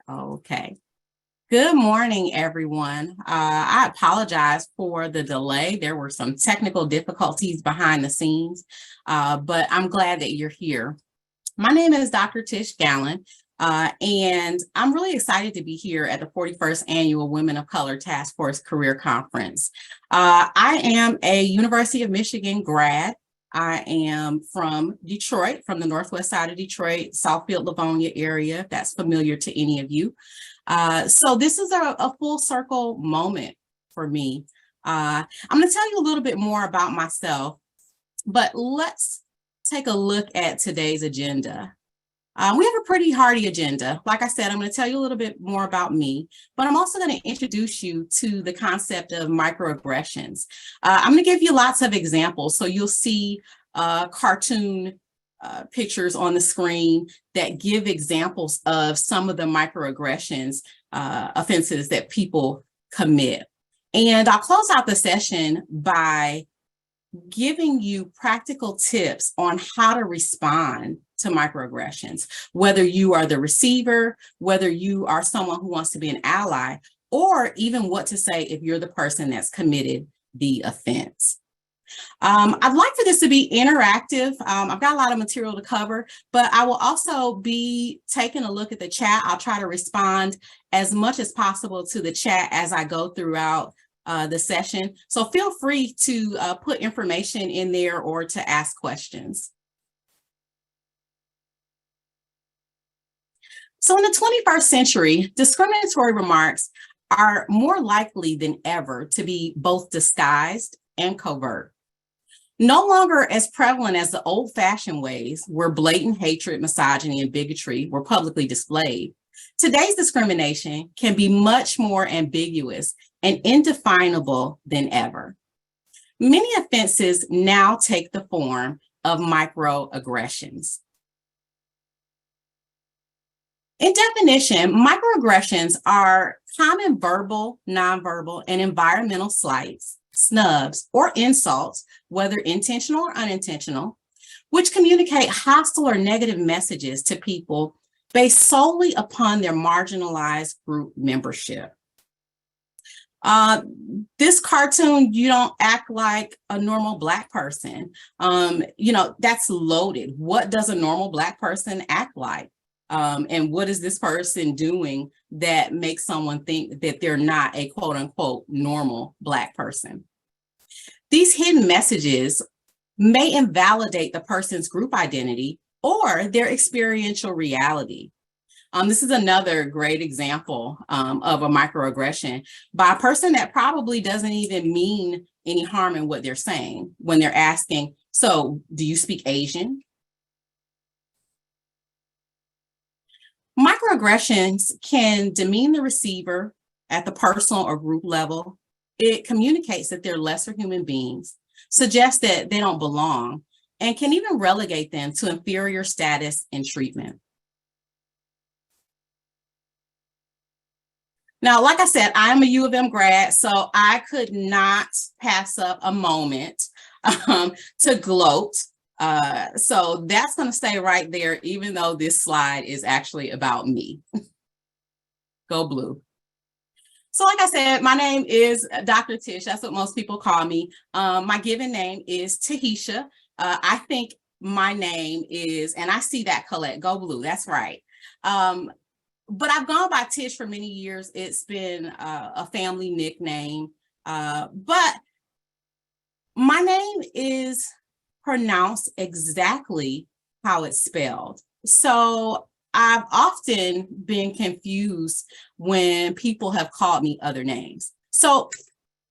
Okay. Good morning, everyone. I apologize for the delay. There were some technical difficulties behind the scenes, but I'm glad that you're here. My name is Dr. Tish Gallen, and I'm really excited to be here at the 41st Annual Women of Color Task Force Career Conference. I am a University of Michigan grad. I am from Detroit, from the northwest side of Detroit, Southfield, Livonia area, if that's familiar to any of you. So this is a full circle moment for me. I'm going to tell you a little bit more about myself, but let's take a look at today's agenda. We have a pretty hearty agenda. Like I said, I'm going to tell you a little bit more about me, but I'm also going to introduce you to the concept of microaggressions. I'm going to give you lots of examples. So you'll see cartoon pictures on the screen that give examples of some of the microaggressions offenses that people commit. And I'll close out the session by giving you practical tips on how to respond to microaggressions, whether you are the receiver, whether you are someone who wants to be an ally, or even what to say if you're the person that's committed the offense. I'd like for this to be interactive. I've got a lot of material to cover, but I will also be taking a look at the chat. I'll try to respond as much as possible to the chat as I go throughout the session. So feel free to put information in there or to ask questions. So in the 21st century, discriminatory remarks are more likely than ever to be both disguised and covert. No longer as prevalent as the old-fashioned ways where blatant hatred, misogyny, and bigotry were publicly displayed. Today's discrimination can be much more ambiguous and indefinable than ever. Many offenses now take the form of microaggressions. In definition, microaggressions are common verbal, nonverbal, and environmental slights, snubs, or insults, whether intentional or unintentional, which communicate hostile or negative messages to people based solely upon their marginalized group membership. This cartoon, you don't act like a normal Black person. That's loaded. What does a normal Black person act like? And what is this person doing that makes someone think that they're not a quote unquote normal Black person? These hidden messages may invalidate the person's group identity or their experiential reality. This is another great example of a microaggression by a person that probably doesn't even mean any harm in what they're saying when they're asking, so do you speak Asian? Microaggressions can demean the receiver at the personal or group level. It communicates that they're lesser human beings, suggests that they don't belong, and can even relegate them to inferior status and treatment. Now, like I said, I'm a U of M grad, so I could not pass up a moment to gloat. So that's going to stay right there, even though this slide is actually about me. Go blue. So like I said, my name is Dr. Tish. That's what most people call me. My given name is Tahisha. I think my name is, and I see that Colette, go blue, that's right. But I've gone by Tish for many years. It's been a family nickname, but my name is pronounced exactly how it's spelled. So I've often been confused when people have called me other names. So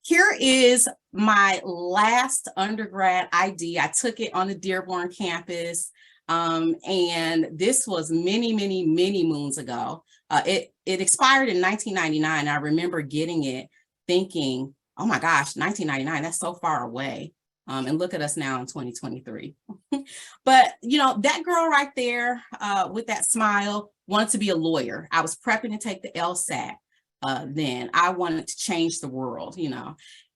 here is my last undergrad ID. I took it on the Dearborn campus. And this was many, many, many moons ago. It expired in 1999. I remember getting it thinking, oh my gosh, 1999, that's so far away. And look at us now in 2023. But, that girl right there with that smile wanted to be a lawyer. I was prepping to take the LSAT then. I wanted to change the world,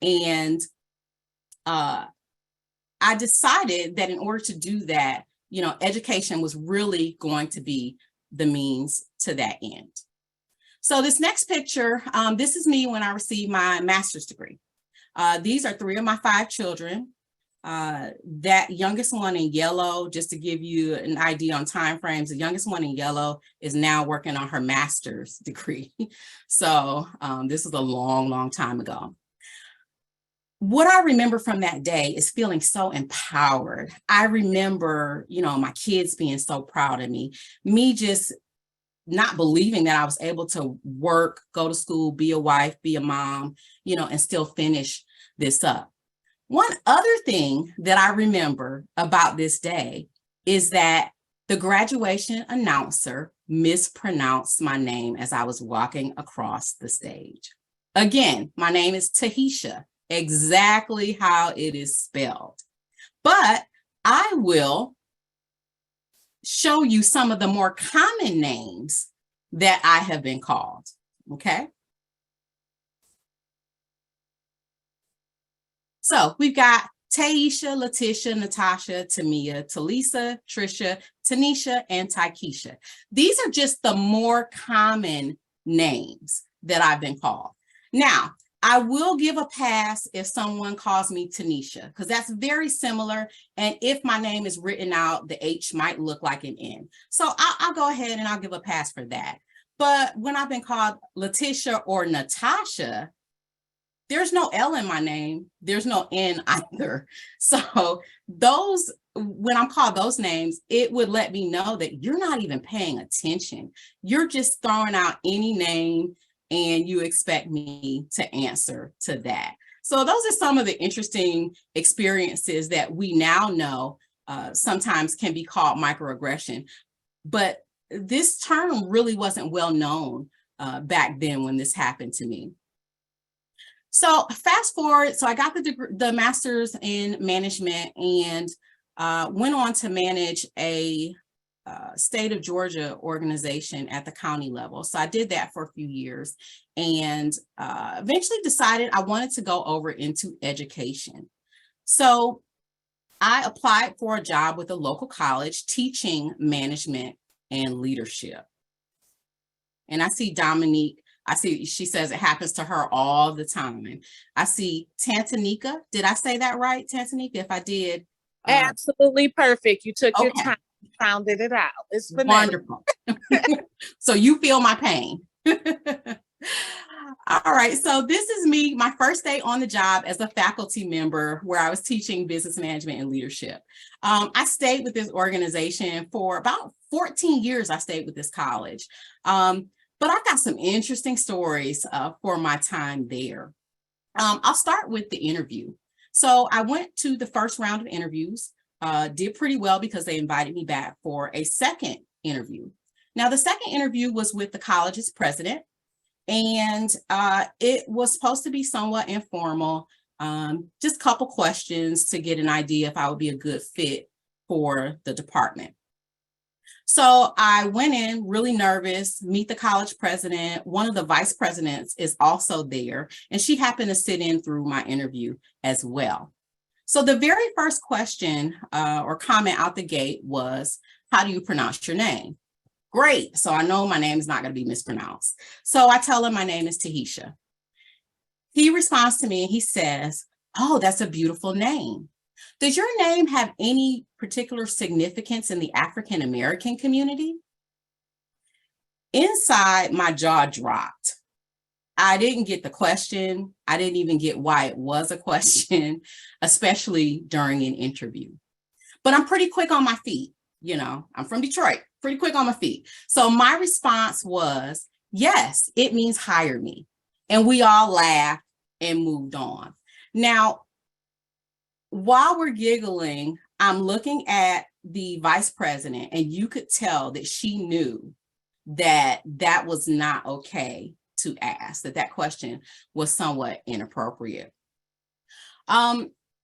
and I decided that in order to do that, education was really going to be the means to that end. So this next picture, this is me when I received my master's degree. These are 3 of my 5 children. That youngest one in yellow, just to give you an idea on time frames, the youngest one in yellow is now working on her master's degree. So this is a long, long time ago. What I remember from that day is feeling so empowered. I remember, my kids being so proud of me just not believing that I was able to work, go to school, be a wife, be a mom, and still finish this up. One other thing that I remember about this day is that the graduation announcer mispronounced my name as I was walking across the stage. Again, my name is Tahisha, exactly how it is spelled. But I will show you some of the more common names that I have been called, okay? So we've got Taisha, Letitia, Natasha, Tamia, Talisa, Trisha, Tanisha, and Taikisha. These are just the more common names that I've been called. Now, I will give a pass if someone calls me Tanisha, because that's very similar. And if my name is written out, the H might look like an N. So I'll go ahead and I'll give a pass for that. But when I've been called Letitia or Natasha, there's no L in my name. There's no N either. So when I'm called those names, it would let me know that you're not even paying attention. You're just throwing out any name and you expect me to answer to that. So those are some of the interesting experiences that we now know sometimes can be called microaggression. But this term really wasn't well known back then when this happened to me. So fast forward, so I got the master's in management and went on to manage a state of Georgia organization at the county level. So I did that for a few years and eventually decided I wanted to go over into education. So I applied for a job with a local college teaching management and leadership. And I see Dominique, she says it happens to her all the time. And I see Tantanika. Did I say that right, Tantanika? If I did. Absolutely perfect. You took your time, sounded it out. It's wonderful. So you feel my pain. All right, so this is me, my first day on the job as a faculty member where I was teaching business management and leadership. I stayed with this organization for about 14 years. I stayed with this college. But I've got some interesting stories for my time there. I'll start with the interview. So I went to the first round of interviews, did pretty well because they invited me back for a second interview. Now, the second interview was with the college's president, and it was supposed to be somewhat informal, just a couple questions to get an idea if I would be a good fit for the department. So I went in really nervous, meet the college president. One of the vice presidents is also there, and she happened to sit in through my interview as well. So the very first question or comment out the gate was, how do you pronounce your name? Great. So I know my name is not going to be mispronounced. So I tell him my name is Tahisha. He responds to me and he says, oh, that's a beautiful name. Does your name have any particular significance in the African American community? Inside, my jaw dropped. I didn't get the question. I didn't even get why it was a question, especially during an interview. But I'm pretty quick on my feet. I'm from Detroit, pretty quick on my feet. So my response was, yes, it means hire me. And we all laughed and moved on. Now, while we're giggling, I'm looking at the vice president, and you could tell that she knew that that was not okay to ask, that question was somewhat inappropriate.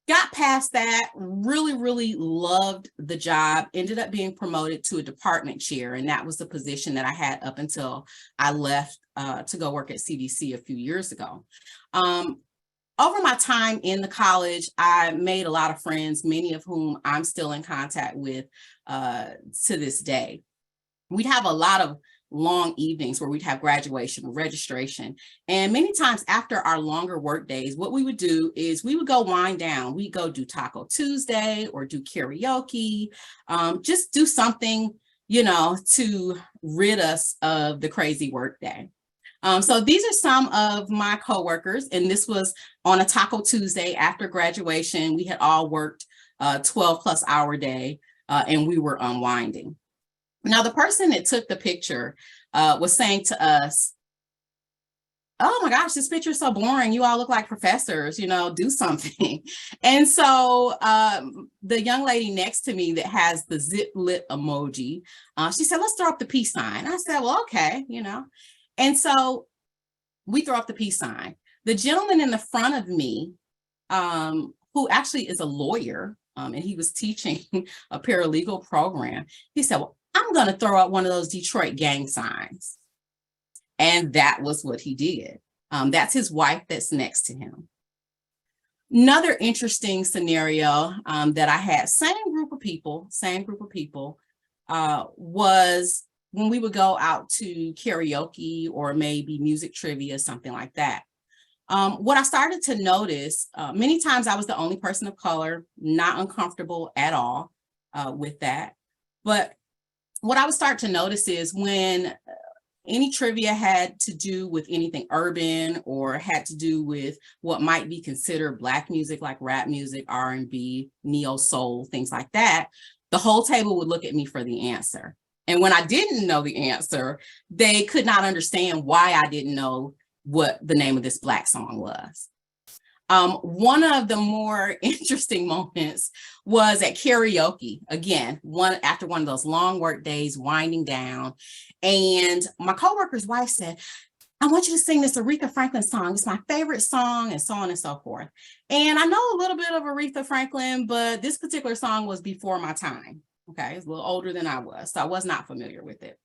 Got past that, really loved the job, ended up being promoted to a department chair, and that was the position that I had up until I left to go work at CDC a few years ago. Over my time in the college, I made a lot of friends, many of whom I'm still in contact with to this day. We have a lot of long evenings where we'd have graduation, registration. And many times after our longer work days, what we would do is we would go wind down. We'd go do Taco Tuesday or do karaoke, just do something, you know, to rid us of the crazy work day. So these are some of my coworkers, and this was on a Taco Tuesday after graduation. We had all worked 12-plus-hour day, and we were unwinding. Now, the person that took the picture was saying to us, "Oh my gosh, this picture is so boring. You all look like professors, you know, do something." And so the young lady next to me that has the zip lip emoji, she said, "Let's throw up the peace sign." I said, "Well, okay, you know." And so we throw up the peace sign. The gentleman in the front of me, who actually is a lawyer, and he was teaching a paralegal program, he said, "Well, I'm going to throw out one of those Detroit gang signs." And that was what he did. That's his wife that's next to him. Another interesting scenario that I had, same group of people, was when we would go out to karaoke or maybe music trivia, something like that. What I started to notice, many times I was the only person of color, not uncomfortable at all with that. But what I would start to notice is when any trivia had to do with anything urban or had to do with what might be considered Black music, like rap music, R&B, neo soul, things like that, the whole table would look at me for the answer. And when I didn't know the answer, they could not understand why I didn't know what the name of this Black song was. One of the more interesting moments was at karaoke. Again, after one of those long work days, winding down. And my coworker's wife said, "I want you to sing this Aretha Franklin song. It's my favorite song," and so on and so forth. And I know a little bit of Aretha Franklin, but this particular song was before my time. Okay, it's a little older than I was, so I was not familiar with it.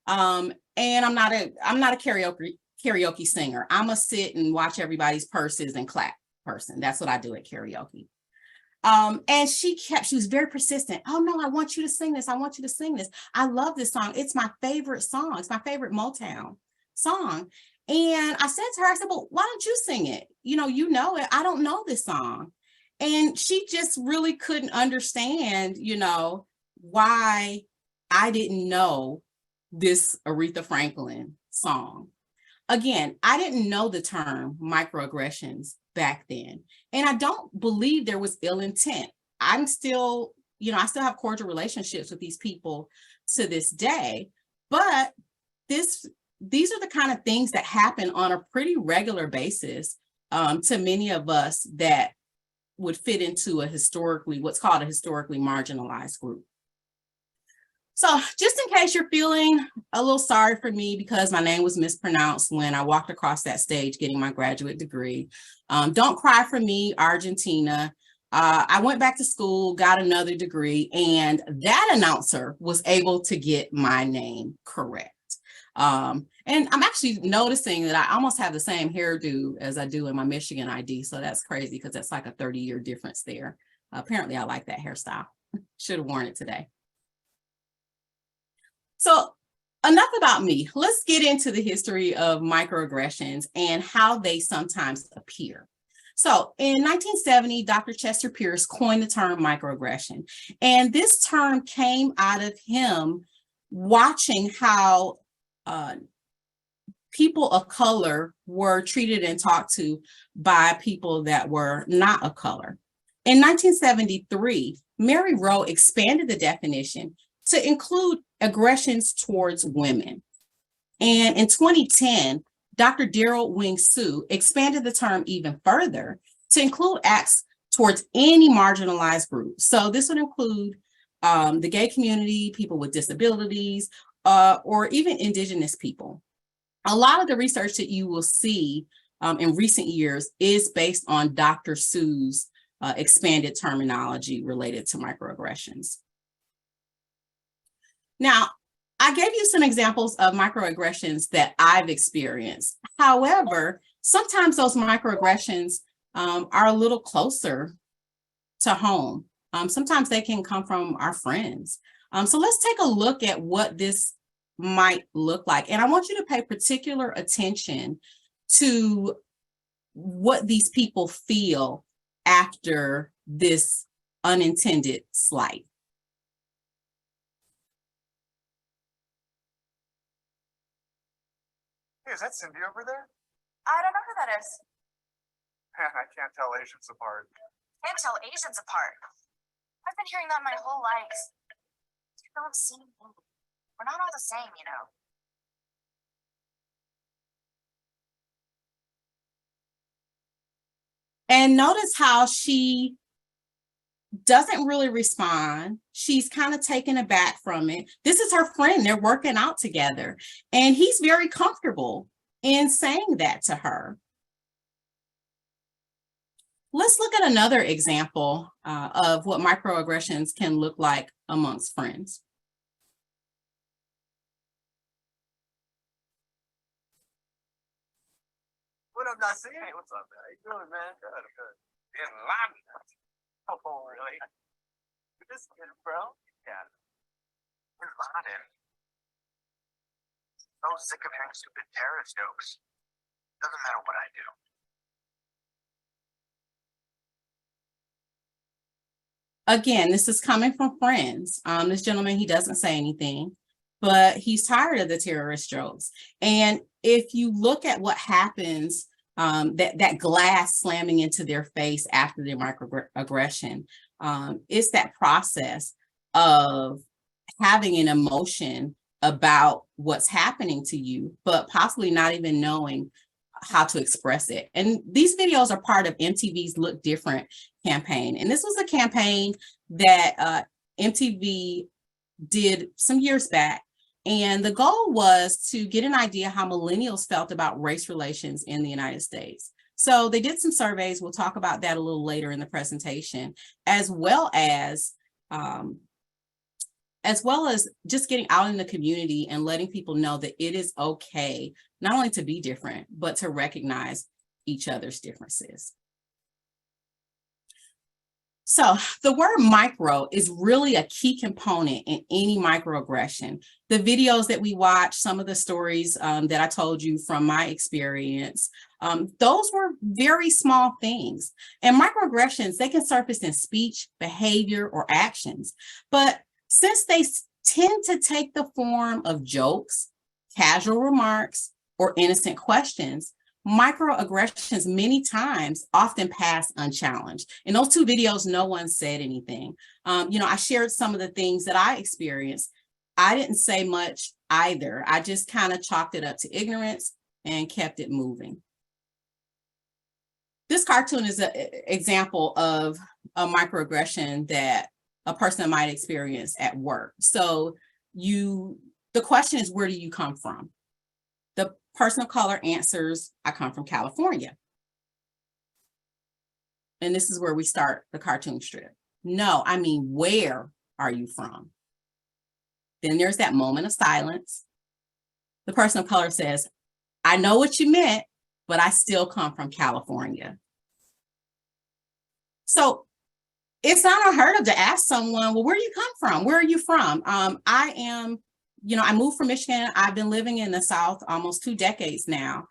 And I'm not a karaoke singer. I'm a sit and watch everybody's purses and clap person. That's what I do at karaoke. And she was very persistent. "Oh no, I want you to sing this. I want you to sing this. I love this song. It's my favorite song. It's my favorite Motown song." And I said to her, I said, "Well, why don't you sing it? You know it. I don't know this song." And she just really couldn't understand, why I didn't know this Aretha Franklin song. Again, I didn't know the term microaggressions back then. And I don't believe there was ill intent. I'm still, I still have cordial relationships with these people to this day, but these are the kind of things that happen on a pretty regular basis to many of us that would fit into what's called a historically marginalized group. So just in case you're feeling a little sorry for me because my name was mispronounced when I walked across that stage getting my graduate degree, don't cry for me, Argentina. I went back to school, got another degree, and that announcer was able to get my name correct. And I'm actually noticing that I almost have the same hairdo as I do in my Michigan ID. So that's crazy because that's like a 30-year difference there. Apparently I like that hairstyle. Should have worn it today. So enough about me. Let's get into the history of microaggressions and how they sometimes appear. So in 1970, Dr. Chester Pierce coined the term microaggression. And this term came out of him watching how people of color were treated and talked to by people that were not of color. In 1973, Mary Rowe expanded the definition to include aggressions towards women. And in 2010, Dr. Daryl Wing Sue expanded the term even further to include acts towards any marginalized group. So this would include the gay community, people with disabilities, or even Indigenous people. A lot of the research that you will see in recent years is based on Dr. Sue's expanded terminology related to microaggressions. Now, I gave you some examples of microaggressions that I've experienced. However, sometimes those microaggressions are a little closer to home. Sometimes they can come from our friends. So let's take a look at what this might look like. And I want you to pay particular attention to what these people feel after this unintended slight. Hey, is that Cindy over there? I don't know who that is. Man, I can't tell Asians apart. Can't tell Asians apart. I've been hearing that my whole life. You don't see me. We're not all the same, you know. And notice how she doesn't really respond. She's kind of taken aback from it. This is her friend. They're working out together. And he's very comfortable in saying that to her. Let's look at another example of what microaggressions can look like amongst friends. What up, Nassim? Hey, what's up, man? How you doing, man? Good. In line. Oh, really? You're just kidding, bro? Yeah. Bin Laden. So sick of hearing stupid terrorist jokes. Doesn't matter what I do. Again, this is coming from friends. This gentleman, he doesn't say anything, but he's tired of the terrorist jokes. And if you look at what happens, that glass slamming into their face after their microaggression, it's that process of having an emotion about what's happening to you, but possibly not even knowing how to express it. And these videos are part of MTV's Look Different campaign. And this was a campaign that MTV did some years back. And the goal was to get an idea how millennials felt about race relations in the United States. So they did some surveys. We'll talk about that a little later in the presentation, as well as just getting out in the community and letting people know that it is okay, not only to be different, but to recognize each other's differences. So the word micro is really a key component in any microaggression. The videos that we watch, some of the stories that I told you from my experience, those were very small things. And microaggressions, they can surface in speech, behavior, or actions. But since they tend to take the form of jokes, casual remarks, or innocent questions, microaggressions many times often pass unchallenged. In those two videos, no one said anything. I shared some of the things that I experienced. I didn't say much either. I just kind of chalked it up to ignorance and kept it moving. This cartoon is an example of a microaggression that a person might experience at work. So the question is, where do you come from? The person of color answers, I come from California. And this is where we start the cartoon strip. No, I mean, where are you from? Then there's that moment of silence. The person of color says, I know what you meant, but I still come from California. So it's not unheard of to ask someone, well, where do you come from? Where are you from? I moved from Michigan. I've been living in the South almost 2 decades now.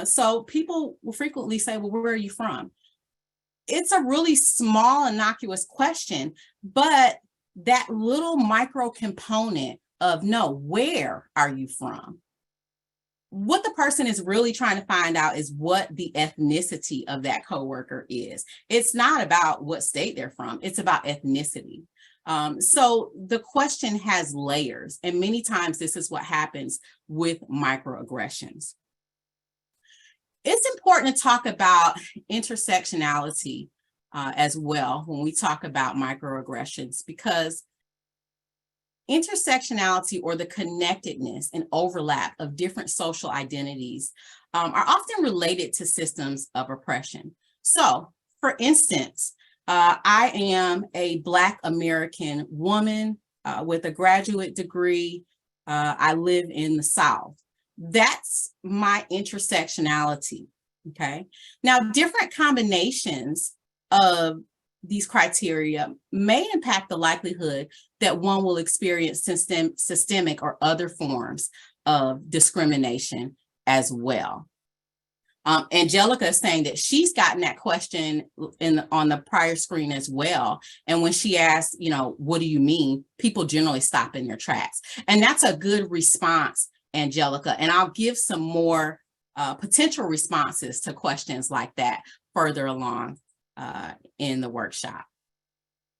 So people will frequently say, well, where are you from? It's a really small, innocuous question, but that little micro component of no, where are you from? What the person is really trying to find out is what the ethnicity of that coworker is. It's not about what state they're from. It's about ethnicity. So the question has layers, and many times this is what happens with microaggressions. It's important to talk about intersectionality as well when we talk about microaggressions, because intersectionality, or the connectedness and overlap of different social identities, are often related to systems of oppression. So, for instance, I am a Black American woman with a graduate degree. I live in the South. That's my intersectionality, okay? Now, different combinations of these criteria may impact the likelihood that one will experience systemic or other forms of discrimination as well. Angelica is saying that she's gotten that question on the prior screen as well. And when she asks, what do you mean? People generally stop in their tracks. And that's a good response, Angelica. And I'll give some more potential responses to questions like that further along in the workshop.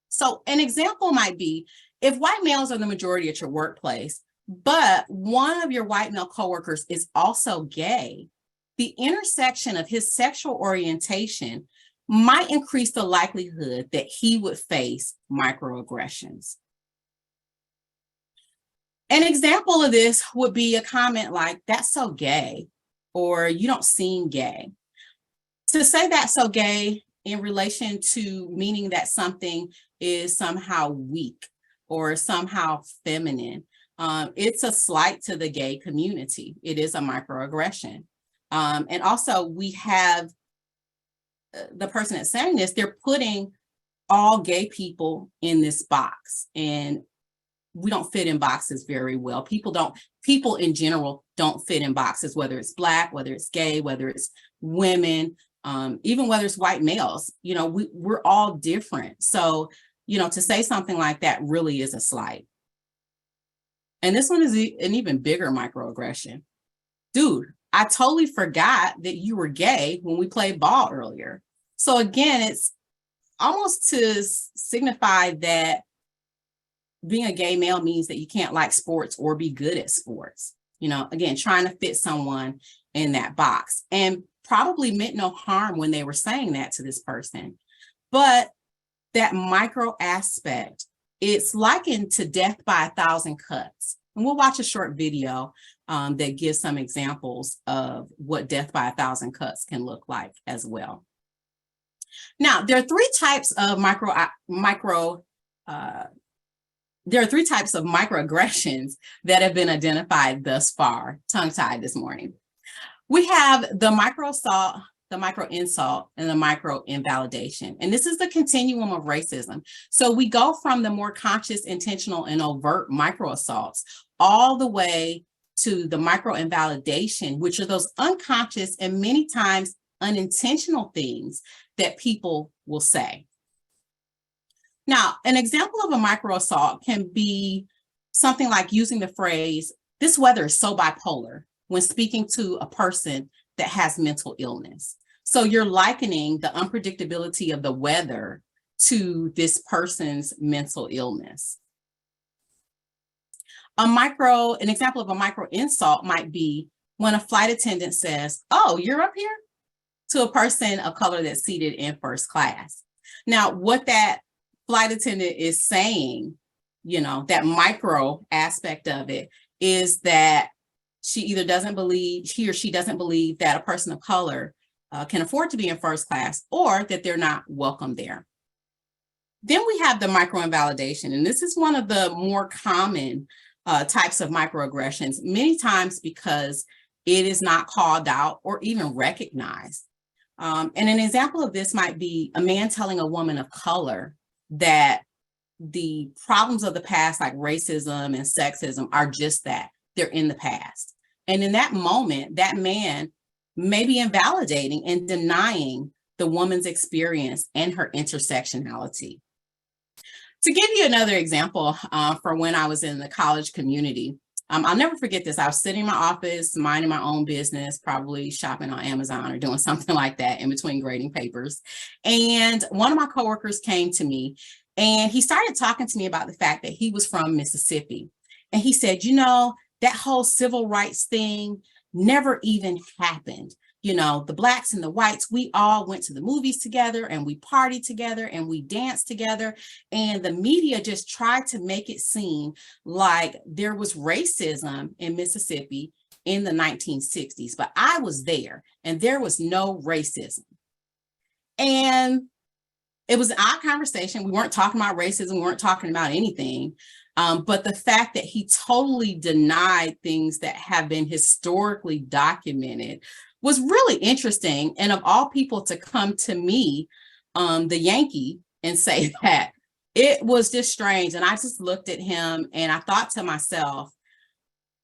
So an example might be, if white males are the majority at your workplace, but one of your white male coworkers is also gay, the intersection of his sexual orientation might increase the likelihood that he would face microaggressions. An example of this would be a comment like, "That's so gay," or "You don't seem gay." To say "that's so gay" in relation to meaning that something is somehow weak or somehow feminine, it's a slight to the gay community. It is a microaggression. And also we have the person that's saying this, they're putting all gay people in this box, and we don't fit in boxes very well. People in general don't fit in boxes, whether it's Black, whether it's gay, whether it's women, even whether it's white males, we're all different. So, to say something like that really is a slight. And this one is an even bigger microaggression. "Dude, I totally forgot that you were gay when we played ball earlier." So again, it's almost to signify that being a gay male means that you can't like sports or be good at sports. Again, trying to fit someone in that box, and probably meant no harm when they were saying that to this person. But that micro aspect, it's likened to death by 1,000 cuts. And we'll watch a short video that gives some examples of what death by 1,000 cuts can look like as well. Now, there are three types of microaggressions that have been identified thus far, tongue-tied this morning. We have the micro assault, the micro insult, and the micro invalidation. And this is the continuum of racism. So we go from the more conscious, intentional, and overt micro assaults all the way to the micro invalidation, which are those unconscious and many times unintentional things that people will say. Now, an example of a micro assault can be something like using the phrase, "This weather is so bipolar," when speaking to a person that has mental illness. So you're likening the unpredictability of the weather to this person's mental illness. An example of a micro insult might be when a flight attendant says, "Oh, you're up here?" to a person of color that's seated in first class. Now, what that flight attendant is saying, that micro aspect of it, is that he or she doesn't believe that a person of color can afford to be in first class, or that they're not welcome there. Then we have the micro invalidation, and this is one of the more common types of microaggressions, many times because it is not called out or even recognized. And an example of this might be a man telling a woman of color that the problems of the past, like racism and sexism, are just that. They're in the past. And in that moment, that man may be invalidating and denying the woman's experience and her intersectionality. To give you another example for when I was in the college community, I'll never forget this. I was sitting in my office, minding my own business, probably shopping on Amazon or doing something like that in between grading papers. And one of my coworkers came to me and he started talking to me about the fact that he was from Mississippi. And he said, that whole civil rights thing never even happened. The Blacks and the whites, we all went to the movies together and we partied together and we danced together. And the media just tried to make it seem like there was racism in Mississippi in the 1960s. But I was there and there was no racism. And it was an odd conversation. We weren't talking about racism. We weren't talking about anything. But the fact that he totally denied things that have been historically documented was really interesting. And of all people to come to me, the Yankee, and say that. It was just strange. And I just looked at him and I thought to myself,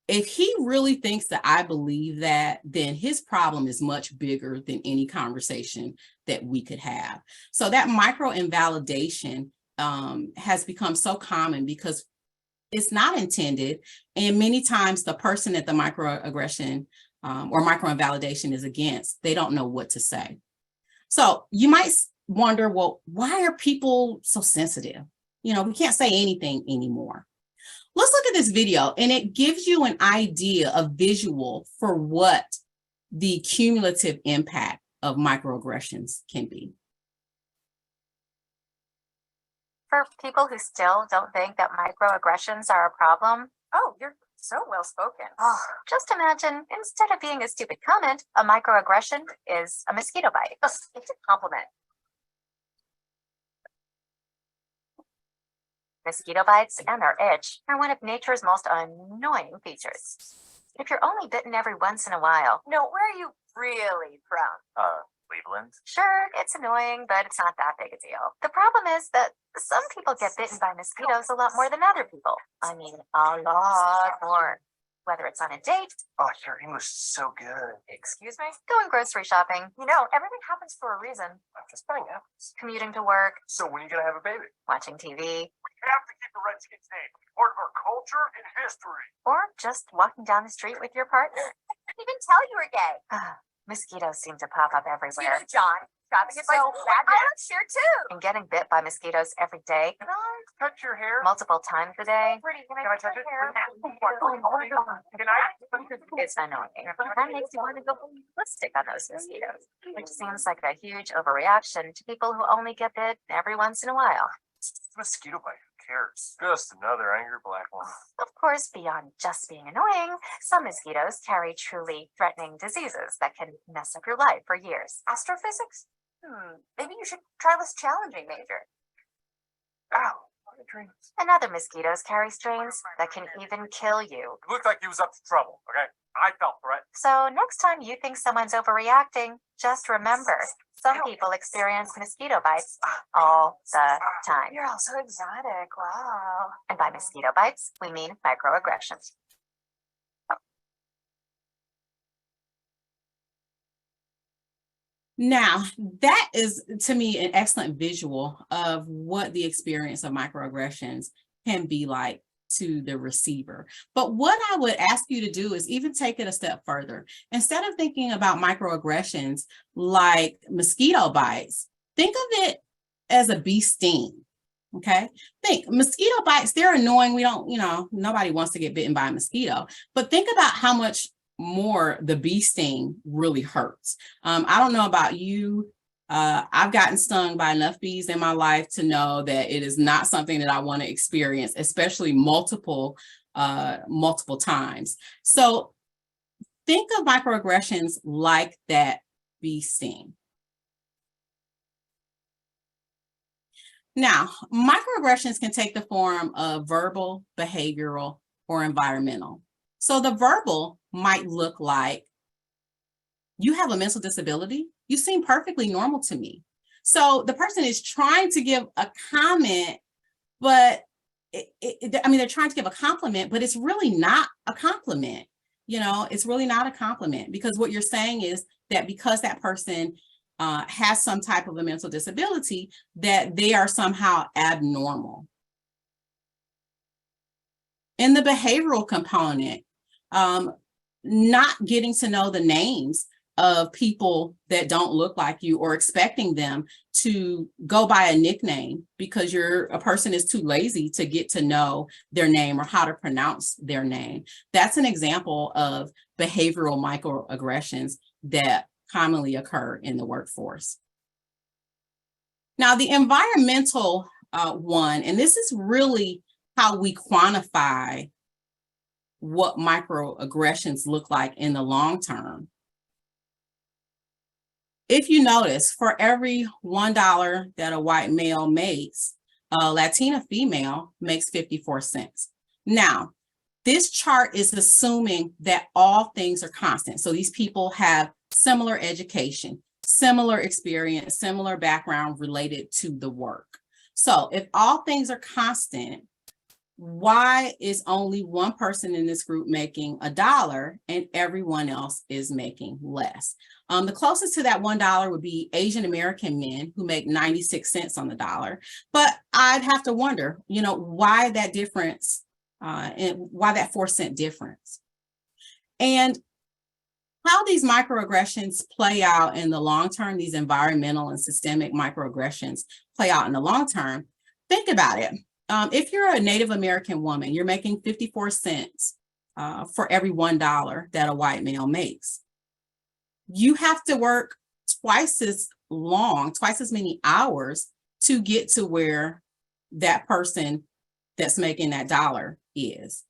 if he really thinks that I believe that, then his problem is much bigger than any conversation that we could have. So that micro invalidation has become so common because it's not intended. And many times the person that the microaggression or micro invalidation is against, they don't know what to say. So you might wonder, well, why are people so sensitive? You know, we can't say anything anymore. Let's look at this video, and it gives you an idea, a visual for what the cumulative impact of microaggressions can be. For people who still don't think that microaggressions are a problem, oh, you're so well spoken. Oh, just imagine, instead of being a stupid comment, a microaggression is a mosquito bite. It's a compliment. Mosquito bites and their itch are one of nature's most annoying features. If you're only bitten every once in a while, no, where are you really from? Cleveland. Sure, it's annoying, but it's not that big a deal. The problem is that some people get bitten by mosquitoes a lot more than other people. I mean, a lot more. Whether it's on a date. Oh, your English is so good. Excuse me? Going grocery shopping. You know, everything happens for a reason. I'm just buying apples. Commuting to work. So when are you gonna have a baby? Watching TV. We have to keep the Redskins name part of our culture and history. Or just walking down the street with your partner. I didn't even tell you were gay. Mosquitoes seem to pop up everywhere. John, shopping is so bad. I live here too. And getting bit by mosquitoes every day. Can I touch your hair? Multiple times a day. Can I touch it? Can I? It's annoying. That makes you want to go ballistic on those mosquitoes, which seems like a huge overreaction to people who only get bit every once in a while. Mosquito bite. Who cares? Just another angry black one. Of course, beyond just being annoying, some mosquitoes carry truly threatening diseases that can mess up your life for years. Astrophysics? Maybe you should try this challenging major. Ow. And other mosquitoes carry strains that can even kill you. It looked like he was up to trouble, okay? I felt threatened. So next time you think someone's overreacting, just remember, some people experience mosquito bites all the time. You're all so exotic. Wow. And by mosquito bites, we mean microaggressions. Now, that is, to me, an excellent visual of what the experience of microaggressions can be like to the receiver. But what I would ask you to do is even take it a step further. Instead of thinking about microaggressions like mosquito bites, think of it as a bee sting. Okay, think mosquito bites, they're annoying. We don't, nobody wants to get bitten by a mosquito, but think about how much more the bee sting really hurts. I don't know about you. I've gotten stung by enough bees in my life to know that it is not something that I want to experience, especially multiple times. So think of microaggressions like that bee sting. Now, microaggressions can take the form of verbal, behavioral, or environmental. So the verbal might look like, you have a mental disability. You seem perfectly normal to me. So the person is trying to give a comment, but they're trying to give a compliment, but it's really not a compliment. It's really not a compliment, because what you're saying is that because that person has some type of a mental disability, that they are somehow abnormal. In the behavioral component, not getting to know the names of people that don't look like you, or expecting them to go by a nickname because a person is too lazy to get to know their name or how to pronounce their name. That's an example of behavioral microaggressions that commonly occur in the workforce. Now, the environmental one, and this is really how we quantify what microaggressions look like in the long term. If you notice, for every $1 that a white male makes, a Latina female makes 54 cents. Now, this chart is assuming that all things are constant. So these people have similar education, similar experience, similar background related to the work. So if all things are constant, why is only one person in this group making $1 and everyone else is making less? The closest to that $1 would be Asian American men who make 96 cents on the dollar. But I'd have to wonder, why that difference and why that 4-cent difference. And how these microaggressions play out in the long term, these environmental and systemic microaggressions play out in the long term. Think about it. If you're a Native American woman, you're making 54 cents for every $1 that a white male makes. You have to work twice as long, twice as many hours to get to where that person that's making that dollar is.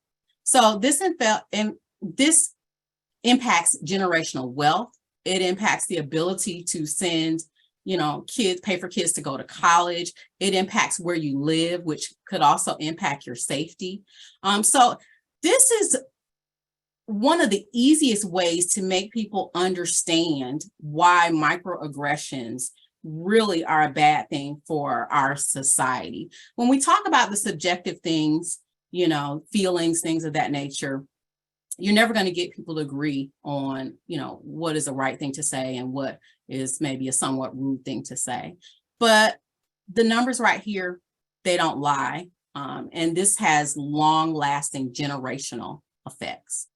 So this impacts generational wealth. It impacts the ability to send, kids, pay for kids to go to college. It impacts where you live, which could also impact your safety. So this is one of the easiest ways to make people understand why microaggressions really are a bad thing for our society. When we talk about the subjective things, feelings, things of that nature, you're never going to get people to agree on, what is the right thing to say and what is maybe a somewhat rude thing to say. But the numbers right here, they don't lie. And this has long-lasting generational effects.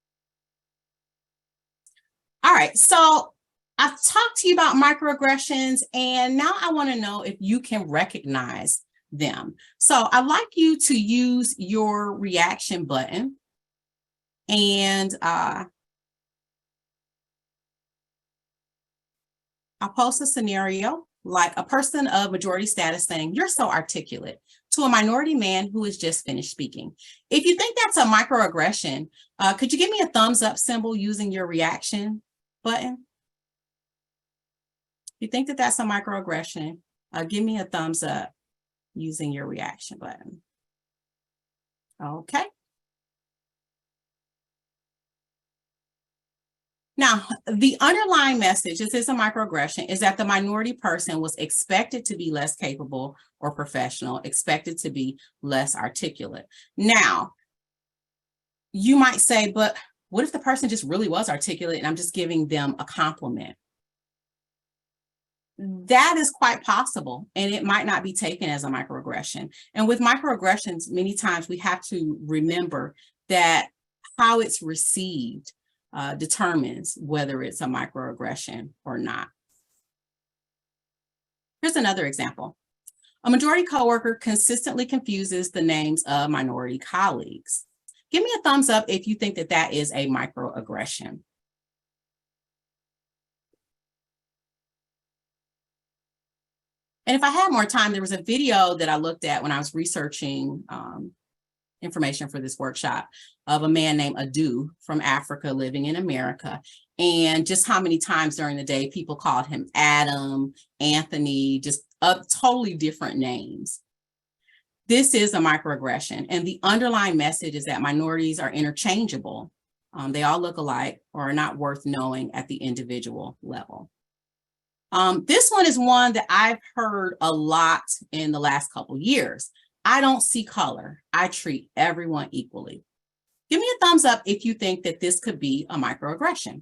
All right, so I've talked to you about microaggressions, and now I want to know if you can recognize them. So I'd like you to use your reaction button. And I'll post a scenario like a person of majority status saying, "You're so articulate," to a minority man who has just finished speaking. If you think that's a microaggression, could you give me a thumbs up symbol using your reaction button? If you think that that's a microaggression, give me a thumbs up using your reaction button. Okay. Now, the underlying message, this is a microaggression, is that the minority person was expected to be less capable or professional, expected to be less articulate. Now, you might say, but what if the person just really was articulate and I'm just giving them a compliment? That is quite possible, and it might not be taken as a microaggression. And with microaggressions, many times we have to remember that how it's received determines whether it's a microaggression or not. Here's another example. A majority coworker consistently confuses the names of minority colleagues. Give me a thumbs up if you think that that is a microaggression. And if I had more time, there was a video that I looked at when I was researching information for this workshop of a man named Adu from Africa living in America, and just how many times during the day people called him Adam, Anthony, just totally different names. This is a microaggression, and the underlying message is that minorities are interchangeable. They all look alike or are not worth knowing at the individual level. This one is one that I've heard a lot in the last couple years. I don't see color. I treat everyone equally. Give me a thumbs up if you think that this could be a microaggression.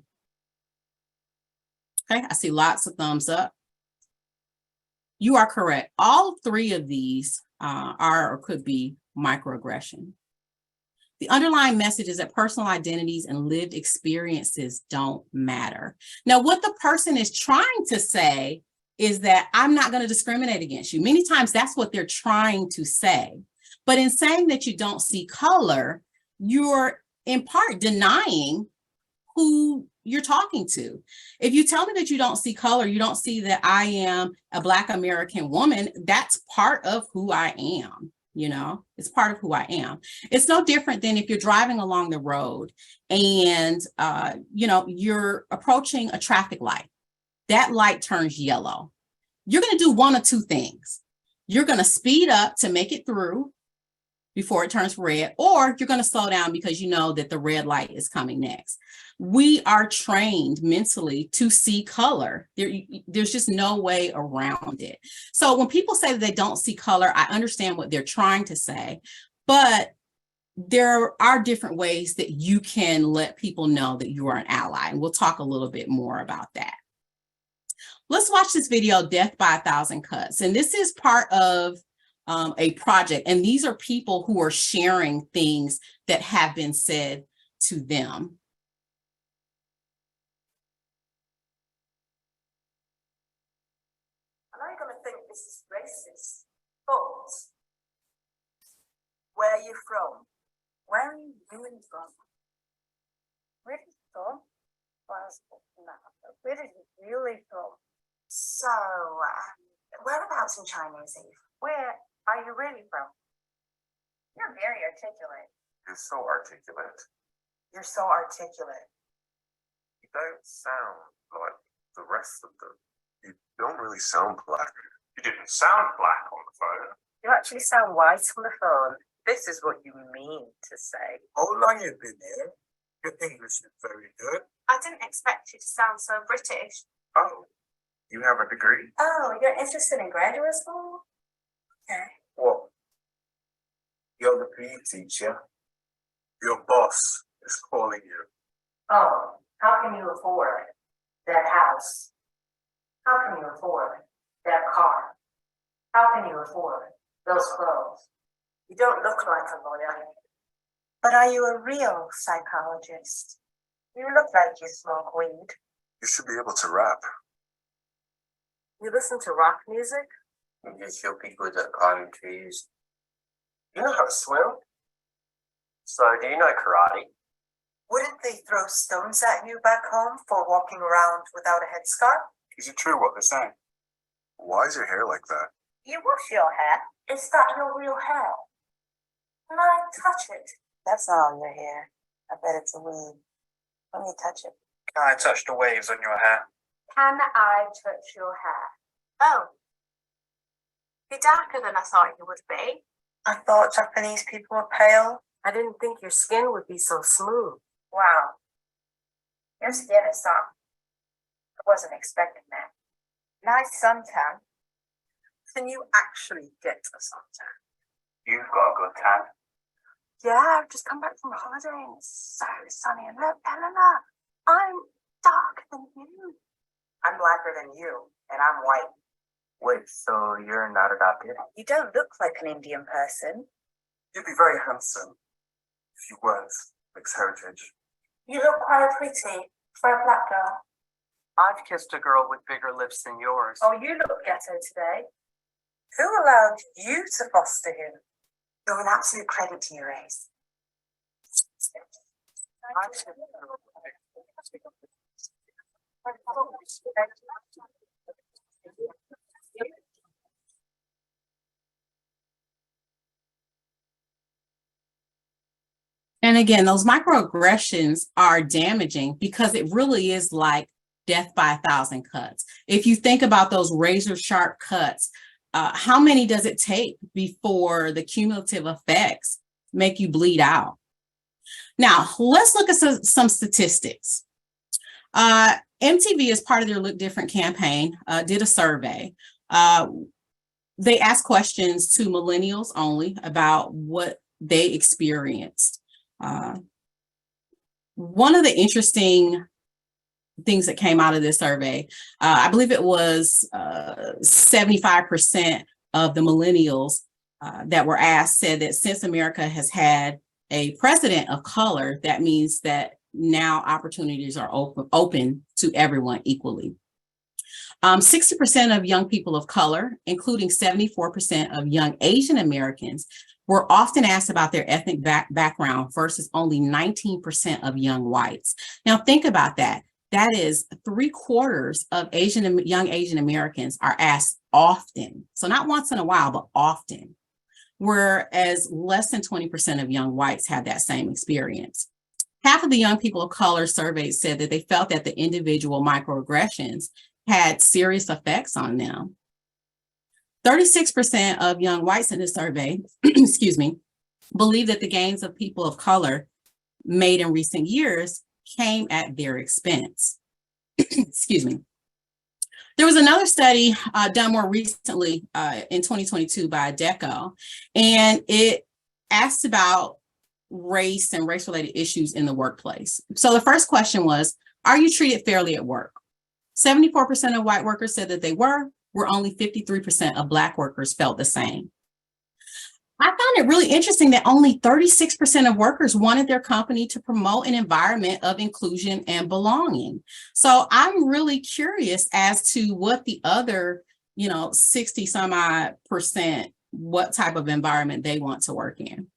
Okay, I see lots of thumbs up. You are correct. All three of these are or could be microaggression. The underlying message is that personal identities and lived experiences don't matter. Now, what the person is trying to say is that I'm not going to discriminate against you. Many times that's what they're trying to say. But in saying that you don't see color, you're in part denying who you're talking to. If you tell me that you don't see color, you don't see that I am a Black American woman, that's part of who I am. It's part of who I am. It's no different than if you're driving along the road and, you're approaching a traffic light. That light turns yellow. You're going to do one of two things. You're going to speed up to make it through before it turns red, or you're going to slow down because you know that the red light is coming next. We are trained mentally to see color. There's just no way around it. So when people say that they don't see color, I understand what they're trying to say, but there are different ways that you can let people know that you are an ally. And we'll talk a little bit more about that. Let's watch this video, Death by 1,000 Cuts. And this is part of a project. And these are people who are sharing things that have been said to them. I know you're going to think this is racist, but where are you from? Where are you really from? Really from? Where are you really from? So, whereabouts in China is Eve? Where are you really from? You're very articulate. You're so articulate. You're so articulate. You don't sound like the rest of them. You don't really sound black. You didn't sound black on the phone. You actually sound white on the phone. This is what you mean to say. How long you been here? Your English is very good. I didn't expect you to sound so British. Oh, you have a degree? Oh, you're interested in graduate school? Okay. What? You're the PE teacher. Your boss is calling you. Oh, how can you afford that house? How can you afford that car? How can you afford those clothes? You don't look like a lawyer. But are you a real psychologist? You look like you smoke weed. You should be able to rap. You listen to rock music? You show people that climb trees. You know how to swim? So do you know karate? Wouldn't they throw stones at you back home for walking around without a headscarf? Is it true what they're saying? Why is your hair like that? You wash your hair. Is that your real hair? Can I touch it? That's not on your hair. I bet it's a weave. Let me touch it. Can I touch the waves on your hair? Can I touch your hair? Oh. You're darker than I thought you would be. I thought Japanese people were pale. I didn't think your skin would be so smooth. Wow. Your skin is soft. I wasn't expecting that. Nice suntan. Can you actually get a suntan? You've got a good tan. Yeah, I've just come back from holiday and it's so sunny. And look, Eleanor, I'm darker than you. I'm blacker than you, and I'm white. Wait, so you're not adopted? You don't look like an Indian person. You'd be very handsome if you weren't mixed heritage. You look quite pretty for a black girl. I've kissed a girl with bigger lips than yours. Oh, you look ghetto today. Who allowed you to foster him? You're an absolute credit to your race. And again, those microaggressions are damaging because it really is like death by 1,000 cuts. If you think about those razor sharp cuts, how many does it take before the cumulative effects make you bleed out? Now, let's look at some statistics. MTV, as part of their Look Different campaign, did a survey. They asked questions to millennials only about what they experienced. One of the interesting things that came out of this survey, I believe it was 75% of the millennials that were asked said that since America has had a president of color, that means that now opportunities are open to everyone equally. 60% of young people of color, including 74% of young Asian Americans, were often asked about their ethnic background versus only 19% of young whites. Now think about that. That is 3/4 of young Asian Americans are asked often. So not once in a while, but often. Whereas less than 20% of young whites had that same experience. Half of the young people of color surveyed said that they felt that the individual microaggressions had serious effects on them. 36% of young whites in this survey, excuse me, believe that the gains of people of color made in recent years came at their expense. Excuse me. There was another study done more recently in 2022 by DECO, and it asked about race and race-related issues in the workplace. So the first question was, are you treated fairly at work? 74% of white workers said that they were, where only 53% of Black workers felt the same. I found it really interesting that only 36% of workers wanted their company to promote an environment of inclusion and belonging. So I'm really curious as to what the other, 60 some odd percent, what type of environment they want to work in.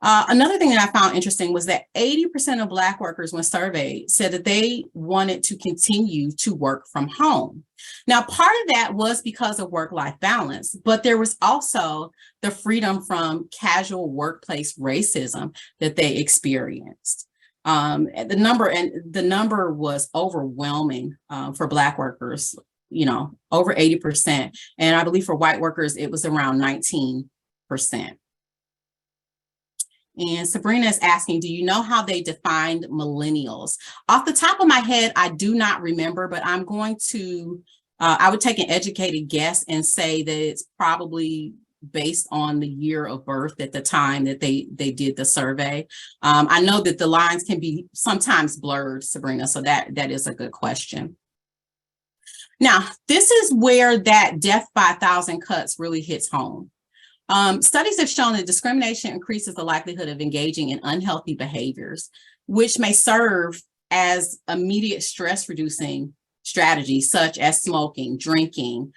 Another thing that I found interesting was that 80% of Black workers, when surveyed, said that they wanted to continue to work from home. Now, part of that was because of work-life balance, but there was also the freedom from casual workplace racism that they experienced. The number was overwhelming for Black workers, over 80%. And I believe for white workers, it was around 19%. And Sabrina is asking, do you know how they defined millennials? Off the top of my head, I do not remember, but I'm going to, I would take an educated guess and say that it's probably based on the year of birth at the time that they did the survey. I know that the lines can be sometimes blurred, Sabrina, so that is a good question. Now, this is where that death by 1,000 cuts really hits home. Studies have shown that discrimination increases the likelihood of engaging in unhealthy behaviors, which may serve as immediate stress-reducing strategies such as smoking, drinking,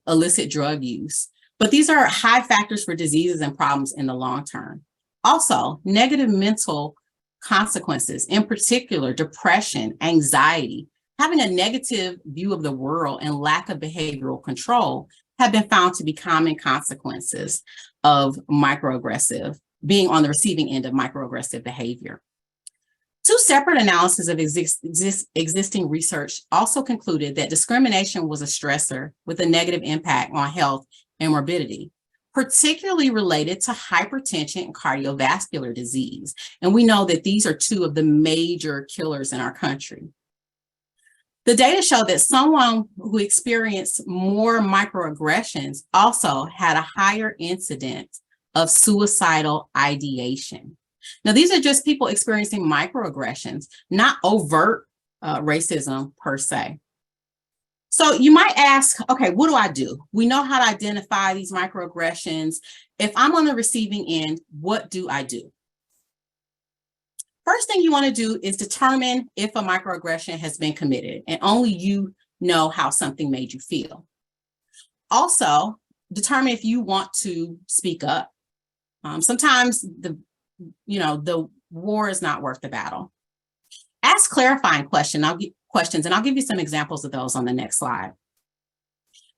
illicit drug use. But these are high factors for diseases and problems in the long term. Also, negative mental consequences, in particular, depression, anxiety, having a negative view of the world and lack of behavioral control have been found to be common consequences of being on the receiving end of microaggressive behavior. Two separate analyses of existing research also concluded that discrimination was a stressor with a negative impact on health and morbidity, particularly related to hypertension and cardiovascular disease. And we know that these are two of the major killers in our country. The data showed that someone who experienced more microaggressions also had a higher incidence of suicidal ideation. Now, these are just people experiencing microaggressions, not overt racism per se. So you might ask, okay, what do I do? We know how to identify these microaggressions. If I'm on the receiving end, what do I do? First thing you want to do is determine if a microaggression has been committed, and only you know how something made you feel. Also, determine if you want to speak up. Sometimes the war is not worth the battle. Ask clarifying questions, and I'll give you some examples of those on the next slide.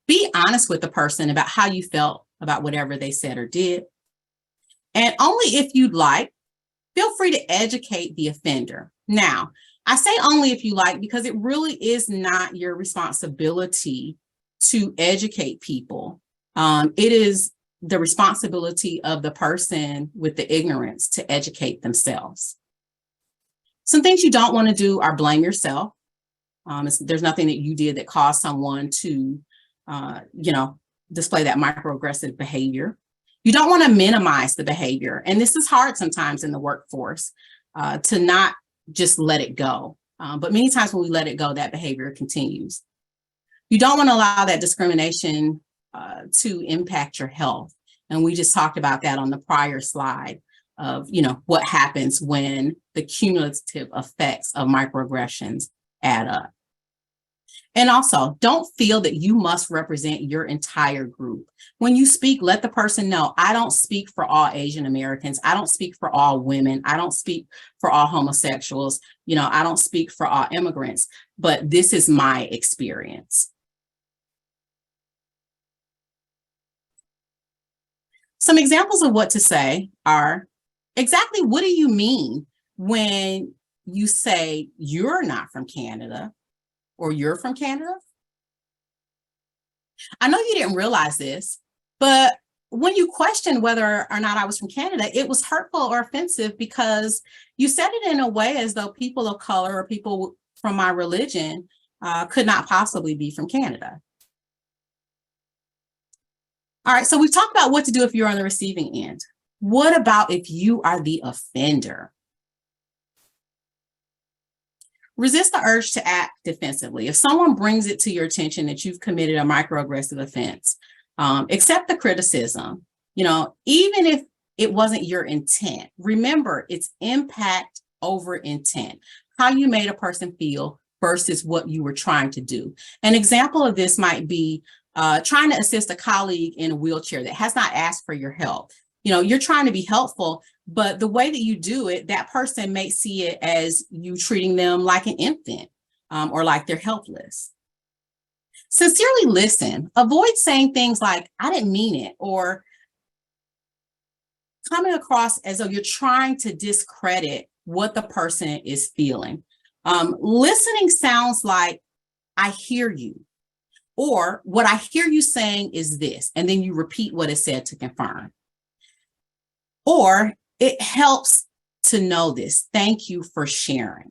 Be honest with the person about how you felt about whatever they said or did. And only if you'd like, feel free to educate the offender. Now, I say only if you like, because it really is not your responsibility to educate people. It is the responsibility of the person with the ignorance to educate themselves. Some things you don't want to do are blame yourself. There's nothing that you did that caused someone to, display that microaggressive behavior. You don't want to minimize the behavior. And this is hard sometimes in the workforce to not just let it go. But many times when we let it go, that behavior continues. You don't want to allow that discrimination to impact your health. And we just talked about that on the prior slide of, what happens when the cumulative effects of microaggressions add up. And also, don't feel that you must represent your entire group. When you speak, let the person know, I don't speak for all Asian Americans. I don't speak for all women. I don't speak for all homosexuals. I don't speak for all immigrants, but this is my experience. Some examples of what to say are, exactly what do you mean when you say you're not from Canada? Or you're from Canada? I know you didn't realize this, but when you questioned whether or not I was from Canada, it was hurtful or offensive because you said it in a way as though people of color or people from my religion could not possibly be from Canada. All right, so we've talked about what to do if you're on the receiving end. What about if you are the offender? Resist the urge to act defensively. If someone brings it to your attention that you've committed a microaggressive offense, accept the criticism. Even if it wasn't your intent, remember it's impact over intent, how you made a person feel versus what you were trying to do. An example of this might be trying to assist a colleague in a wheelchair that has not asked for your help. You're trying to be helpful, but the way that you do it, that person may see it as you treating them like an infant or like they're helpless. Sincerely listen. Avoid saying things like, I didn't mean it, or coming across as though you're trying to discredit what the person is feeling. Listening sounds like, I hear you, or what I hear you saying is this, and then you repeat what is said to confirm. Or it helps to know this. Thank you for sharing.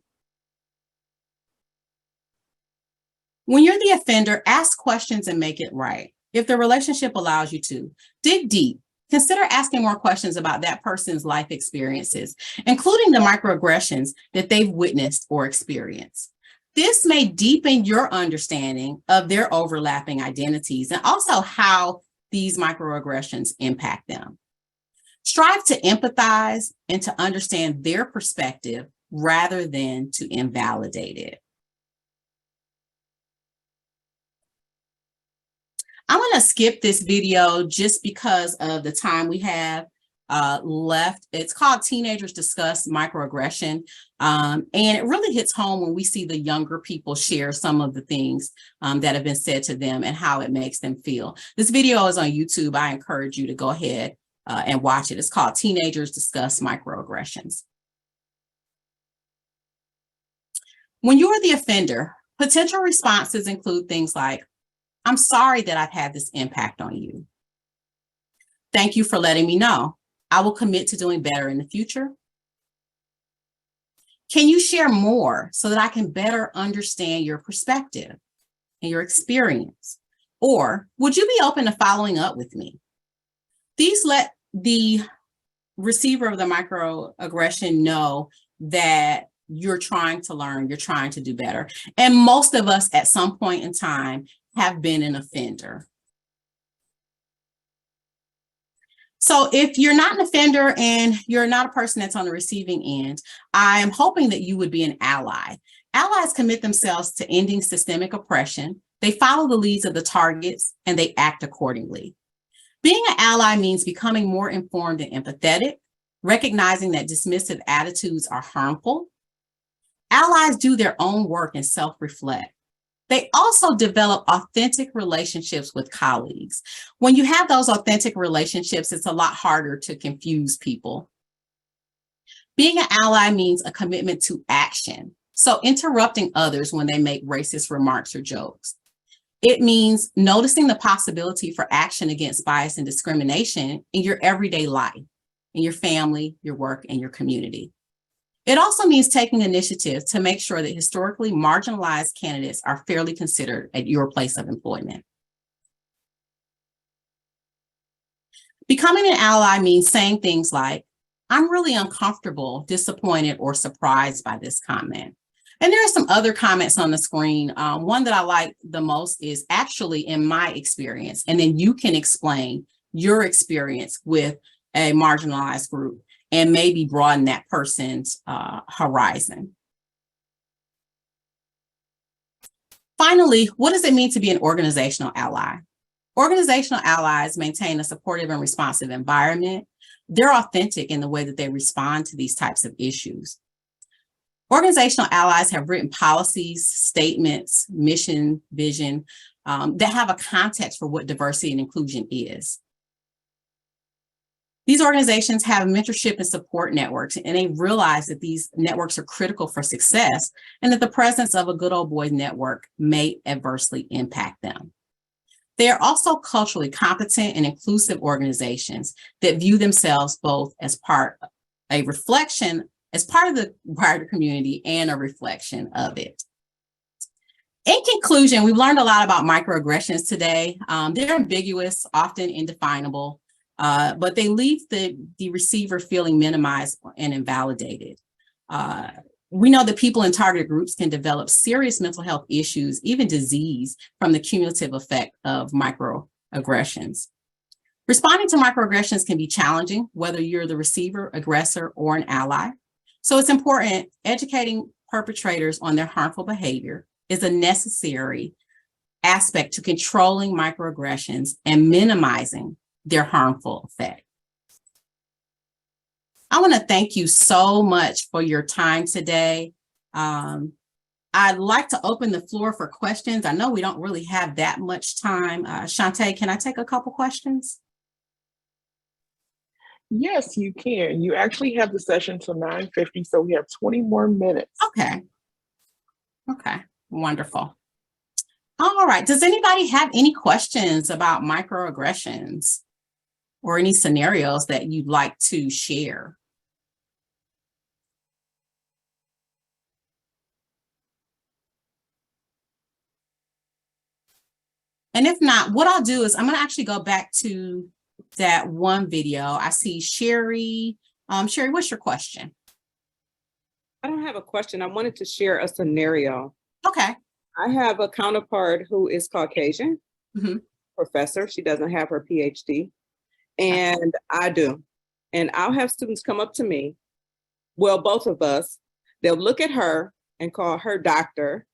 When you're the offender, ask questions and make it right. If the relationship allows you to, dig deep. Consider asking more questions about that person's life experiences, including the microaggressions that they've witnessed or experienced. This may deepen your understanding of their overlapping identities and also how these microaggressions impact them. Strive to empathize and to understand their perspective rather than to invalidate it. I'm going to skip this video just because of the time we have left. It's called Teenagers Discuss Microaggression. And it really hits home when we see the younger people share some of the things that have been said to them and how it makes them feel. This video is on YouTube. I encourage you to go ahead and watch it. It's called Teenagers Discuss Microaggressions. When you are the offender, potential responses include things like, I'm sorry that I've had this impact on you. Thank you for letting me know. I will commit to doing better in the future. Can you share more so that I can better understand your perspective and your experience? Or would you be open to following up with me? These let the receiver of the microaggression know that you're trying to learn, you're trying to do better. And most of us at some point in time have been an offender. So if you're not an offender and you're not a person that's on the receiving end, I'm hoping that you would be an ally. Allies commit themselves to ending systemic oppression. They follow the leads of the targets and they act accordingly. Being an ally means becoming more informed and empathetic, recognizing that dismissive attitudes are harmful. Allies do their own work and self-reflect. They also develop authentic relationships with colleagues. When you have those authentic relationships, it's a lot harder to confuse people. Being an ally means a commitment to action. So interrupting others when they make racist remarks or jokes. It means noticing the possibility for action against bias and discrimination in your everyday life, in your family, your work, and your community. It also means taking initiative to make sure that historically marginalized candidates are fairly considered at your place of employment. Becoming an ally means saying things like, I'm really uncomfortable, disappointed, or surprised by this comment. And there are some other comments on the screen. One that I like the most is actually in my experience, and then you can explain your experience with a marginalized group and maybe broaden that person's horizon. Finally, what does it mean to be an organizational ally? Organizational allies maintain a supportive and responsive environment. They're authentic in the way that they respond to these types of issues. Organizational allies have written policies, statements, mission, vision that have a context for what diversity and inclusion is. These organizations have mentorship and support networks, and they realize that these networks are critical for success and that the presence of a good old boys network may adversely impact them. They are also culturally competent and inclusive organizations that view themselves both as part of the wider community and a reflection of it. In conclusion, we've learned a lot about microaggressions today. They're ambiguous, often indefinable, but they leave the receiver feeling minimized and invalidated. We know that people in targeted groups can develop serious mental health issues, even disease, from the cumulative effect of microaggressions. Responding to microaggressions can be challenging, whether you're the receiver, aggressor, or an ally. So it's important educating perpetrators on their harmful behavior is a necessary aspect to controlling microaggressions and minimizing their harmful effect. I want to thank you so much for your time today. I'd like to open the floor for questions. I know we don't really have that much time. Shantae, can I take a couple questions? Yes, you can. You actually have the session till 9:50, so we have 20 more minutes. Okay. Wonderful. All right. Does anybody have any questions about microaggressions or any scenarios that you'd like to share? And if not, what I'll do is I'm going to actually go back to that one video. I see Sherry. Sherry, what's your question? I don't have a question. I wanted to share a scenario. Okay. I have a counterpart who is Caucasian, professor. She doesn't have her PhD, and I do. And I'll have students come up to me, well, both of us, they'll look at her and call her doctor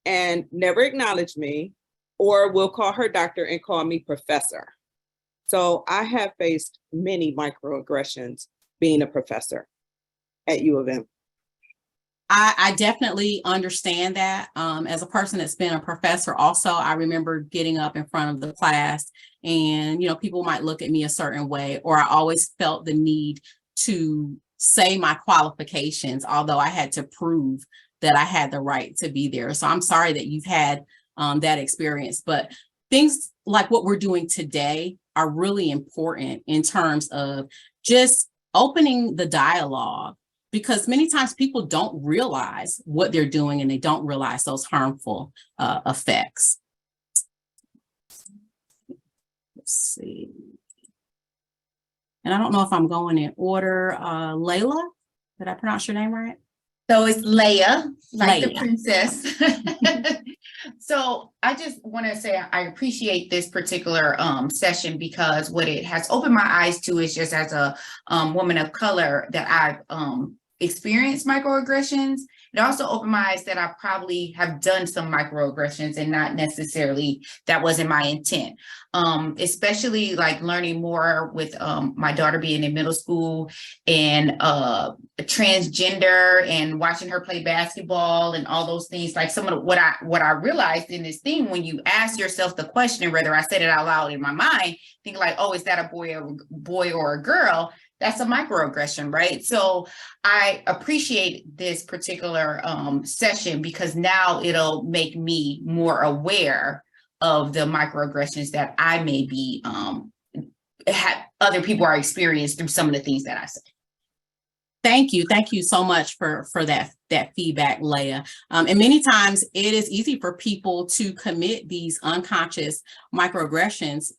and never acknowledge me, or will call her doctor and call me professor. So I have faced many microaggressions being a professor at U of M. I definitely understand that. As a person that's been a professor also, I remember getting up in front of the class and, people might look at me a certain way, or I always felt the need to say my qualifications, although I had to prove that I had the right to be there. So I'm sorry that you've had that experience, but things like what we're doing today are really important in terms of just opening the dialogue, because many times people don't realize what they're doing and they don't realize those harmful effects. Let's see. And I don't know if I'm going in order. Layla, did I pronounce your name right? So it's Leia, like Leia. the princess. So I just want to say I appreciate this particular session, because what it has opened my eyes to is, just as a woman of color, that I've experienced microaggressions. It also opened my eyes that I probably have done some microaggressions and not necessarily that wasn't my intent. Especially like learning more with my daughter being in middle school and transgender, and watching her play basketball and all those things. Like some of what I realized in this thing, when you ask yourself the question, whether I said it out loud in my mind, think like, oh, is that a boy or a girl? That's a microaggression, right? So I appreciate this particular session, because now it'll make me more aware of the microaggressions that I may be, other people are experiencing through some of the things that I say. Thank you. Thank you so much for that feedback, Leia. And many times it is easy for people to commit these unconscious microaggressions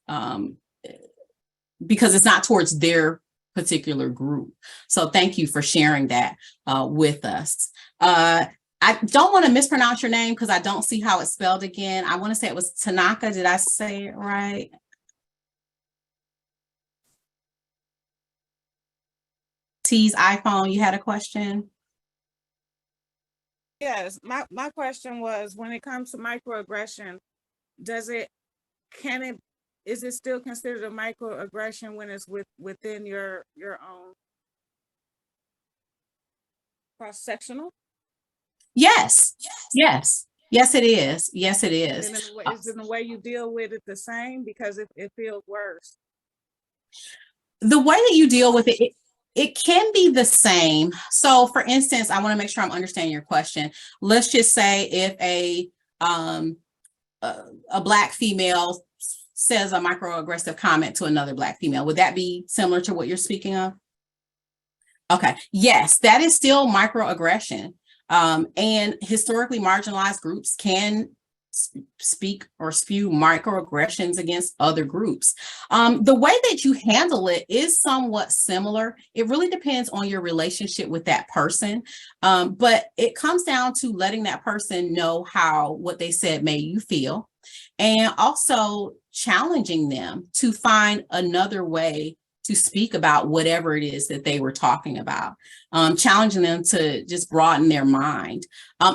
because it's not towards their particular group. So thank you for sharing that with us. I don't want to mispronounce your name because I don't see how it's spelled again. I want to say it was Tanaka. Did I say it right? T's iPhone, you had a question? Yes, my question was, when it comes to microaggression, is it still considered a microaggression when it's within your own cross-sectional? Yes, it is. Yes, it is. And is in the way you deal with it the same? Because it feels worse. The way that you deal with it, it can be the same. So for instance, I want to make sure I'm understanding your question. Let's just say if a Black female says a microaggressive comment to another Black female. Would that be similar to what you're speaking of? Okay, yes, that is still microaggression. And historically marginalized groups can speak or spew microaggressions against other groups. The way that you handle it is somewhat similar. It really depends on your relationship with that person. But it comes down to letting that person know how what they said made you feel, and also challenging them to find another way to speak about whatever it is that they were talking about, challenging them to just broaden their mind.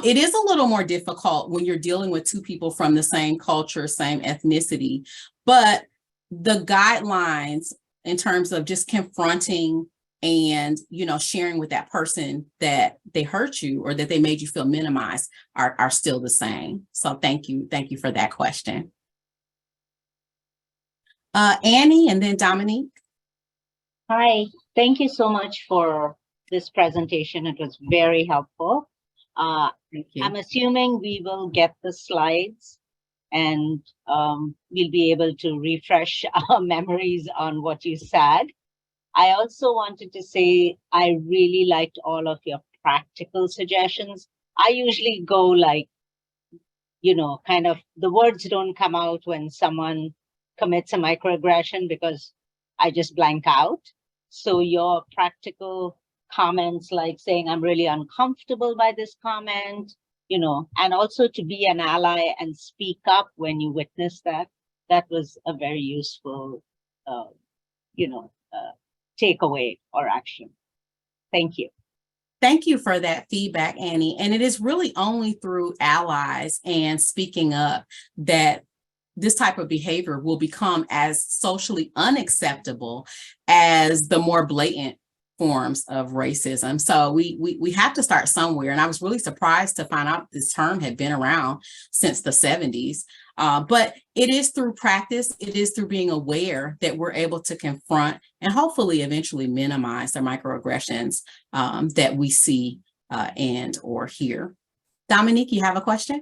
It is a little more difficult when you're dealing with two people from the same culture, same ethnicity, but the guidelines in terms of just confronting and, you know, sharing with that person that they hurt you or that they made you feel minimized are still the same. So thank you for that question. Annie and then Dominique. Hi, thank you so much for this presentation. It was very helpful. Thank you. I'm assuming we will get the slides and we'll be able to refresh our memories on what you said. I also wanted to say I really liked all of your practical suggestions. I usually go like, you know, kind of the words don't come out when someone commits a microaggression because I just blank out. So your practical comments like saying, I'm really uncomfortable by this comment, you know, and also to be an ally and speak up when you witness that, that was a very useful, takeaway or action. Thank you. Thank you for that feedback, Annie. And it is really only through allies and speaking up that this type of behavior will become as socially unacceptable as the more blatant forms of racism. So we have to start somewhere. And I was really surprised to find out this term had been around since the 70s. But it is through practice, it is through being aware that we're able to confront and hopefully eventually minimize the microaggressions that we see and or hear. Dominique, you have a question?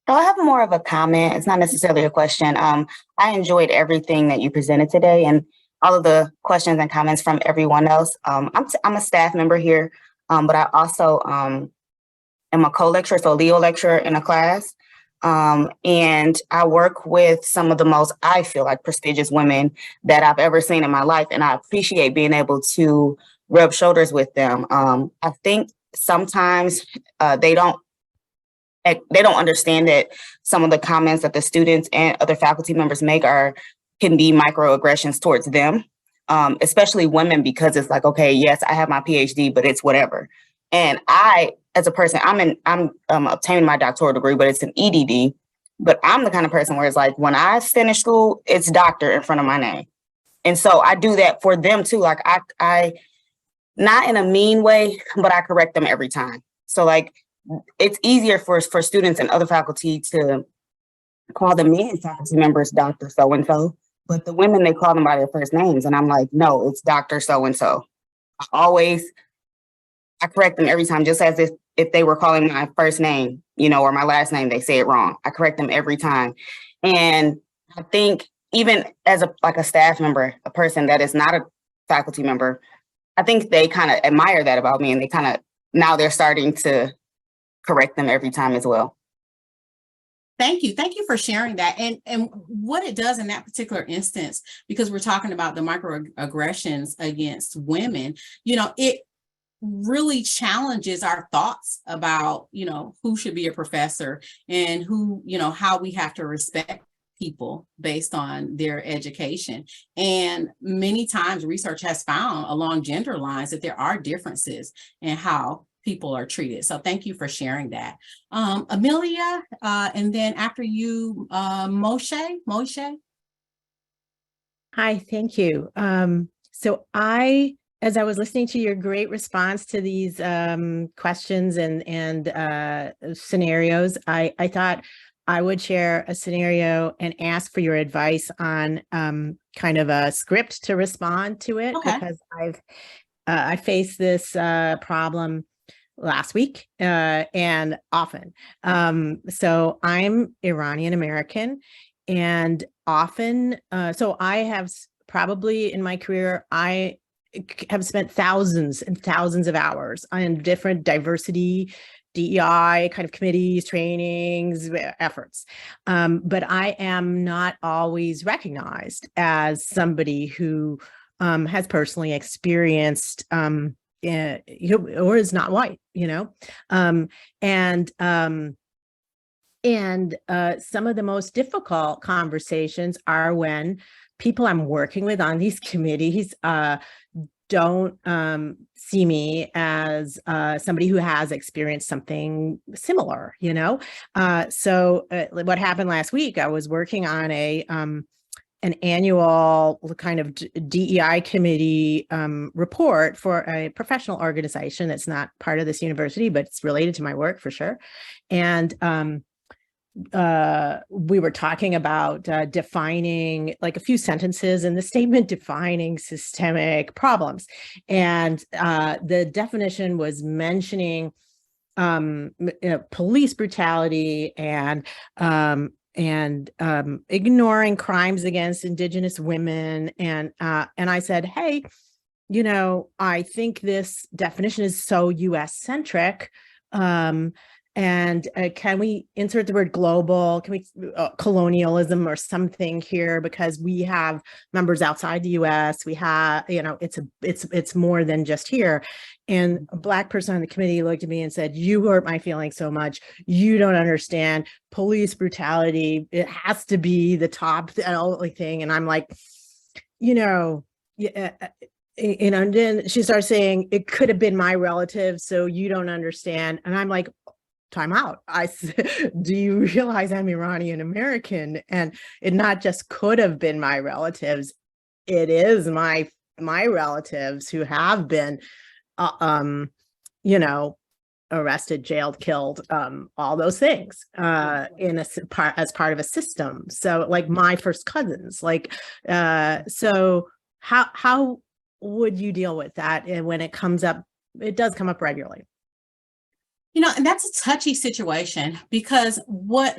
So I have more of a comment. It's not necessarily a question. I enjoyed everything that you presented today and all of the questions and comments from everyone else. I'm a staff member here, but I also am a co-lecturer, so a Leo lecturer in a class. And I work with some of the most, I feel like, prestigious women that I've ever seen in my life. And I appreciate being able to rub shoulders with them. I think sometimes they don't understand that some of the comments that the students and other faculty members make can be microaggressions towards them, especially women, because it's like, okay, yes, I have my PhD, but it's whatever. And I, as a person, I'm obtaining my doctoral degree, but it's an EDD. But I'm the kind of person where it's like, when I finish school, it's doctor in front of my name. And so I do that for them too. Like I not in a mean way, but I correct them every time. So like, it's easier for students and other faculty to call the men faculty members Dr. So-and-so, but the women, they call them by their first names. And I'm like, no, it's Dr. So-and-so. I correct them every time, just as if they were calling my first name, or my last name, they say it wrong. I correct them every time. And I think even as a staff member, a person that is not a faculty member, I think they kind of admire that about me, and now they're starting to correct them every time as well. Thank you. Thank you for sharing that. And what it does in that particular instance, because we're talking about the microaggressions against women, it really challenges our thoughts about, who should be a professor and who, how we have to respect people based on their education. And many times research has found along gender lines that there are differences in how people are treated. So thank you for sharing that. Amelia, and then after you, Moshe. Hi, thank you. So as I was listening to your great response to these questions and scenarios, I thought I would share a scenario and ask for your advice on kind of a script to respond to it. Okay. Because I faced this problem last week and often. So I'm Iranian American, And often, so I have probably in my career, I have spent thousands and thousands of hours on different diversity, DEI kind of committees, trainings, efforts. But I am not always recognized as somebody who has personally experienced or is not white, and some of the most difficult conversations are when people I'm working with on these committees don't see me as somebody who has experienced something similar, So what happened last week, I was working on an annual kind of DEI committee report for a professional organization that's not part of this university, but it's related to my work for sure. And we were talking about defining like a few sentences in the statement defining systemic problems. And the definition was mentioning police brutality and ignoring crimes against Indigenous women. And I said, hey, I think this definition is so US centric. And can we insert the word global? Can we colonialism or something here? Because we have members outside the US. We have, it's more than just here. And a Black person on the committee looked at me and said, "You hurt my feelings so much. You don't understand police brutality. It has to be the top thing." And I'm like, and then she starts saying, "It could have been my relative, so you don't understand." And I'm like, time out. I said, do you realize I'm Iranian American? And it not just could have been my relatives, it is my relatives who have been, arrested, jailed, killed, all those things as part of a system. So like my first cousins, so how would you deal with that? And when it comes up, it does come up regularly. And that's a touchy situation because what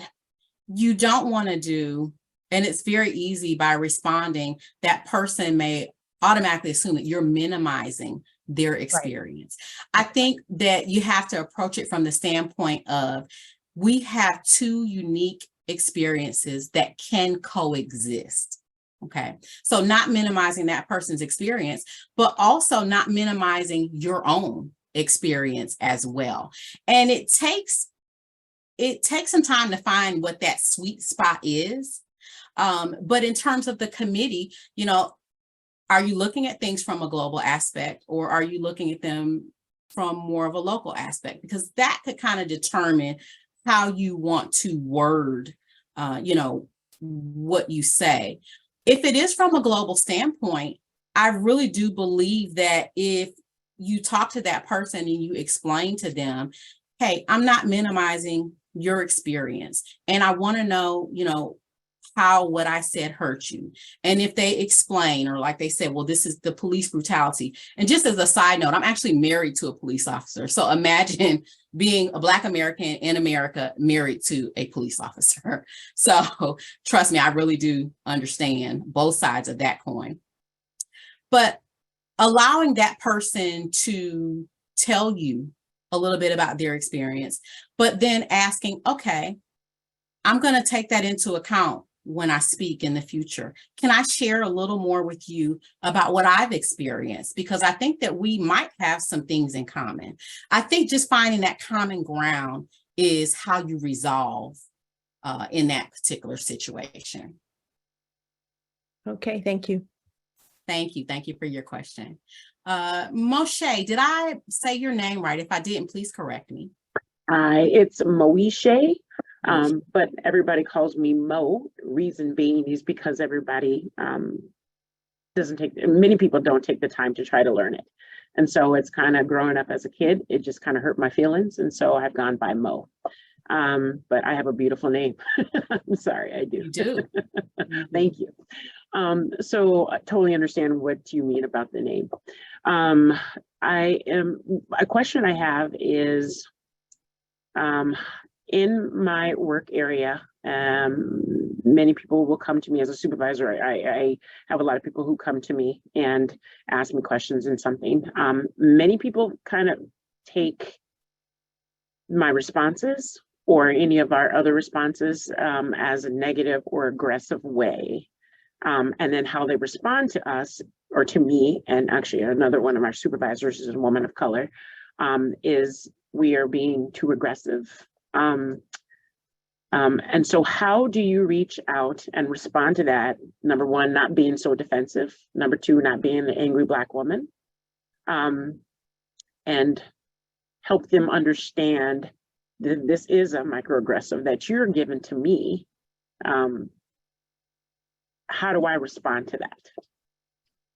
you don't want to do, and it's very easy by responding, that person may automatically assume that you're minimizing their experience. Right. I think that you have to approach it from the standpoint of we have two unique experiences that can coexist. Okay, so not minimizing that person's experience, but also not minimizing your own experience as well. And it takes some time to find what that sweet spot is. But in terms of the committee, are you looking at things from a global aspect, or are you looking at them from more of a local aspect? Because that could kind of determine how you want to word, what you say. If it is from a global standpoint, I really do believe that if you talk to that person and you explain to them, hey, I'm not minimizing your experience. And I want to know, how what I said hurt you. And if they explain, or like they said, well, this is the police brutality. And just as a side note, I'm actually married to a police officer. So imagine being a Black American in America married to a police officer. So trust me, I really do understand both sides of that coin. But allowing that person to tell you a little bit about their experience, but then asking, okay, I'm going to take that into account when I speak in the future. Can I share a little more with you about what I've experienced? Because I think that we might have some things in common. I think just finding that common ground is how you resolve in that particular situation. Okay, thank you. Thank you. Thank you for your question. Moshe, did I say your name right? If I didn't, please correct me. It's Moeshe, but everybody calls me Mo. Reason being is because everybody many people don't take the time to try to learn it. And so it's kind of growing up as a kid, it just kind of hurt my feelings. And so I've gone by Mo. But I have a beautiful name. I'm sorry, I do. You do. Thank you. So I totally understand what you mean about the name. A question I have is, in my work area, many people will come to me as a supervisor. I have a lot of people who come to me and ask me questions and something. Many people kind of take my responses or any of our other responses as a negative or aggressive way. And then how they respond to us or to me, and actually another one of our supervisors is a woman of color, is we are being too aggressive. And so how do you reach out and respond to that? Number one, not being so defensive. Number two, not being the angry Black woman. And help them understand that this is a microaggressive that you're giving to me. How do I respond to that?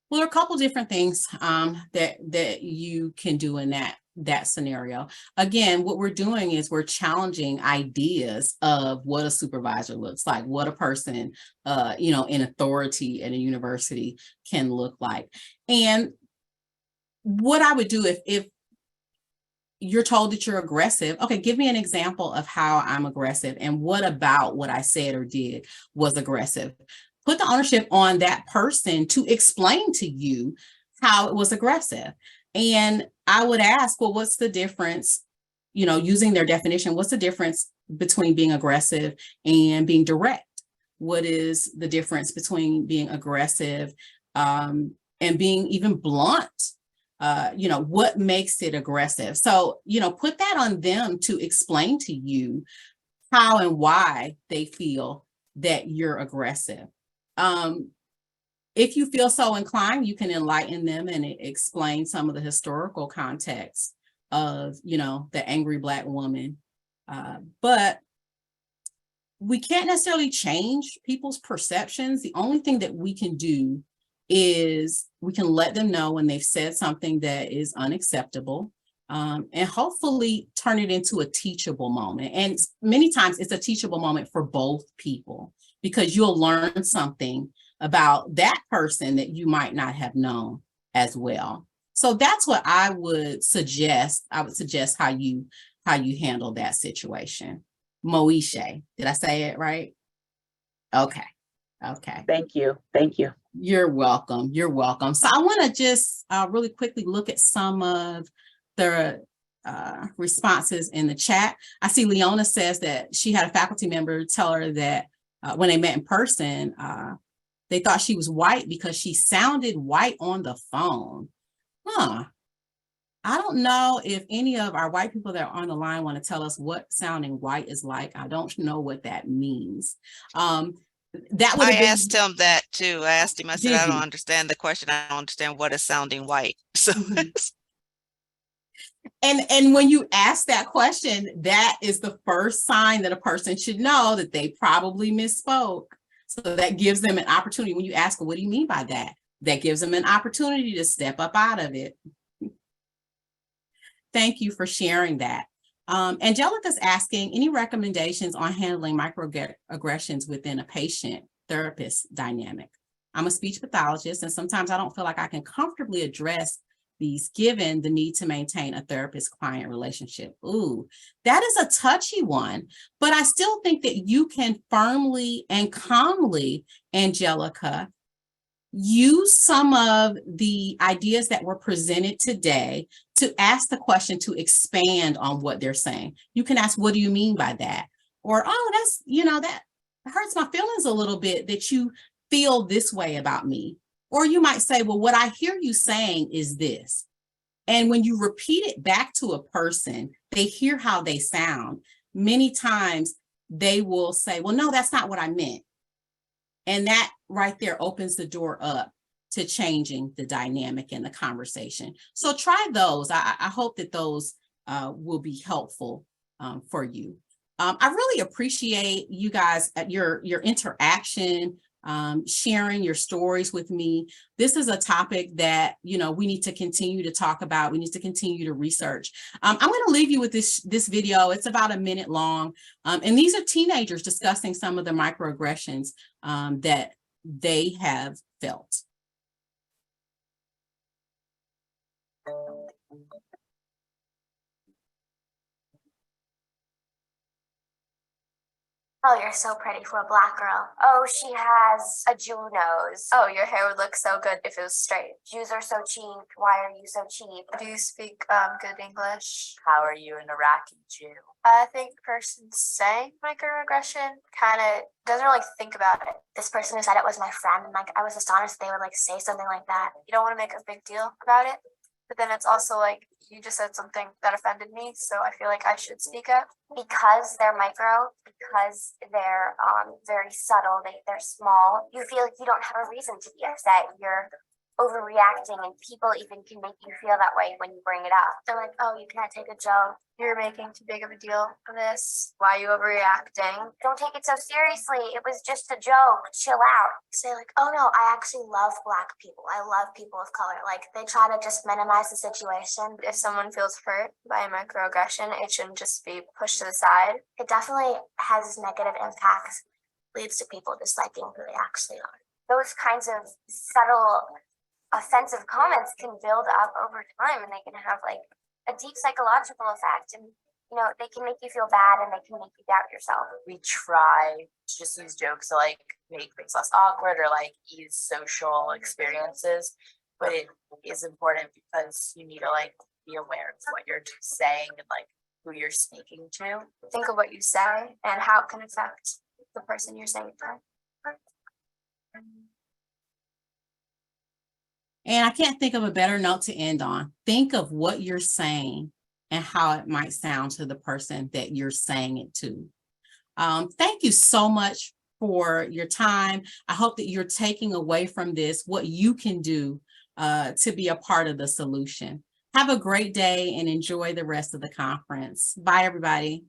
Well, there are a couple different things that you can do in that scenario. Again, what we're doing is we're challenging ideas of what a supervisor looks like, what a person, in authority at a university can look like. And what I would do if you're told that you're aggressive, okay, give me an example of how I'm aggressive and what about what I said or did was aggressive. Put the ownership on that person to explain to you how it was aggressive. And I would ask, well, what's the difference, using their definition, what's the difference between being aggressive and being direct? What is the difference between being aggressive and being even blunt? What makes it aggressive? So, put that on them to explain to you how and why they feel that you're aggressive. If you feel so inclined, you can enlighten them and explain some of the historical context of, the angry Black woman. But we can't necessarily change people's perceptions. The only thing that we can do is we can let them know when they've said something that is unacceptable, and hopefully turn it into a teachable moment. And many times it's a teachable moment for both people because you'll learn something about that person that you might not have known as well. So that's what I would suggest. I would suggest how you handle that situation. Moesha, did I say it right? Okay. Thank you. You're welcome. So I want to just really quickly look at some of the responses in the chat. I see Leona says that she had a faculty member tell her that when they met in person, they thought she was white because she sounded white on the phone. I don't know if any of our white people that are on the line want to tell us what sounding white is like. I don't know what that means. That would have been, asked him that too. I asked him, I said, Did I don't you? understand the question. I don't understand what is sounding white. So And when you ask that question, that is the first sign that a person should know that they probably misspoke. So that gives them an opportunity. When you ask, what do you mean by that? That gives them an opportunity to step up out of it. Thank you for sharing that. Angelica's asking, any recommendations on handling microaggressions within a patient-therapist dynamic? I'm a speech pathologist, and sometimes I don't feel like I can comfortably address these given the need to maintain a therapist-client relationship. Ooh, that is a touchy one, but I still think that you can firmly and calmly, Angelica, use some of the ideas that were presented today to ask the question to expand on what they're saying. You can ask, what do you mean by that? Or, oh, that's, that hurts my feelings a little bit that you feel this way about me. Or you might say, well, what I hear you saying is this. And when you repeat it back to a person, they hear how they sound. Many times they will say, well, no, that's not what I meant. And that right there opens the door up to changing the dynamic in the conversation. So try those. I hope that those will be helpful for you. I really appreciate you guys, your interaction, sharing your stories with me. This is a topic that, we need to continue to talk about. We need to continue to research. I'm going to leave you with this video. It's about a minute long. And these are teenagers discussing some of the microaggressions that they have felt. All Oh, you're so pretty for a black girl. Oh, she has a Jew nose. Oh, your hair would look so good if it was straight. Jews are so cheap. Why are you so cheap? Do you speak good English? How are you an Iraqi Jew? I think the person saying microaggression kind of doesn't really think about it. This person who said it was my friend, and like I was astonished they would like say something like that. You don't want to make a big deal about it. But then it's also like, you just said something that offended me, so I feel like I should speak up. Because they're micro, because they're very subtle, they're small, you feel like you don't have a reason to be upset. You're overreacting, and people even can make you feel that way when you bring it up. They're like, oh, you can't take a joke. You're making too big of a deal of this. Why are you overreacting? Don't take it so seriously. It was just a joke. Chill out. Say like, oh no, I actually love Black people. I love people of color. Like they try to just minimize the situation. If someone feels hurt by a microaggression, it shouldn't just be pushed to the side. It definitely has negative impacts, leads to people disliking who they actually are. Those kinds of subtle offensive comments can build up over time, and they can have like a deep psychological effect, and you know they can make you feel bad, and they can make you doubt yourself. We try to just use jokes to like make things less awkward or like ease social experiences, but it is important because you need to like be aware of what you're saying and like who you're speaking to. Think of what you say and how it can affect the person you're saying it to. And I can't think of a better note to end on. Think of what you're saying and how it might sound to the person that you're saying it to. Thank you so much for your time. I hope that you're taking away from this what you can do to be a part of the solution. Have a great day and enjoy the rest of the conference. Bye, everybody.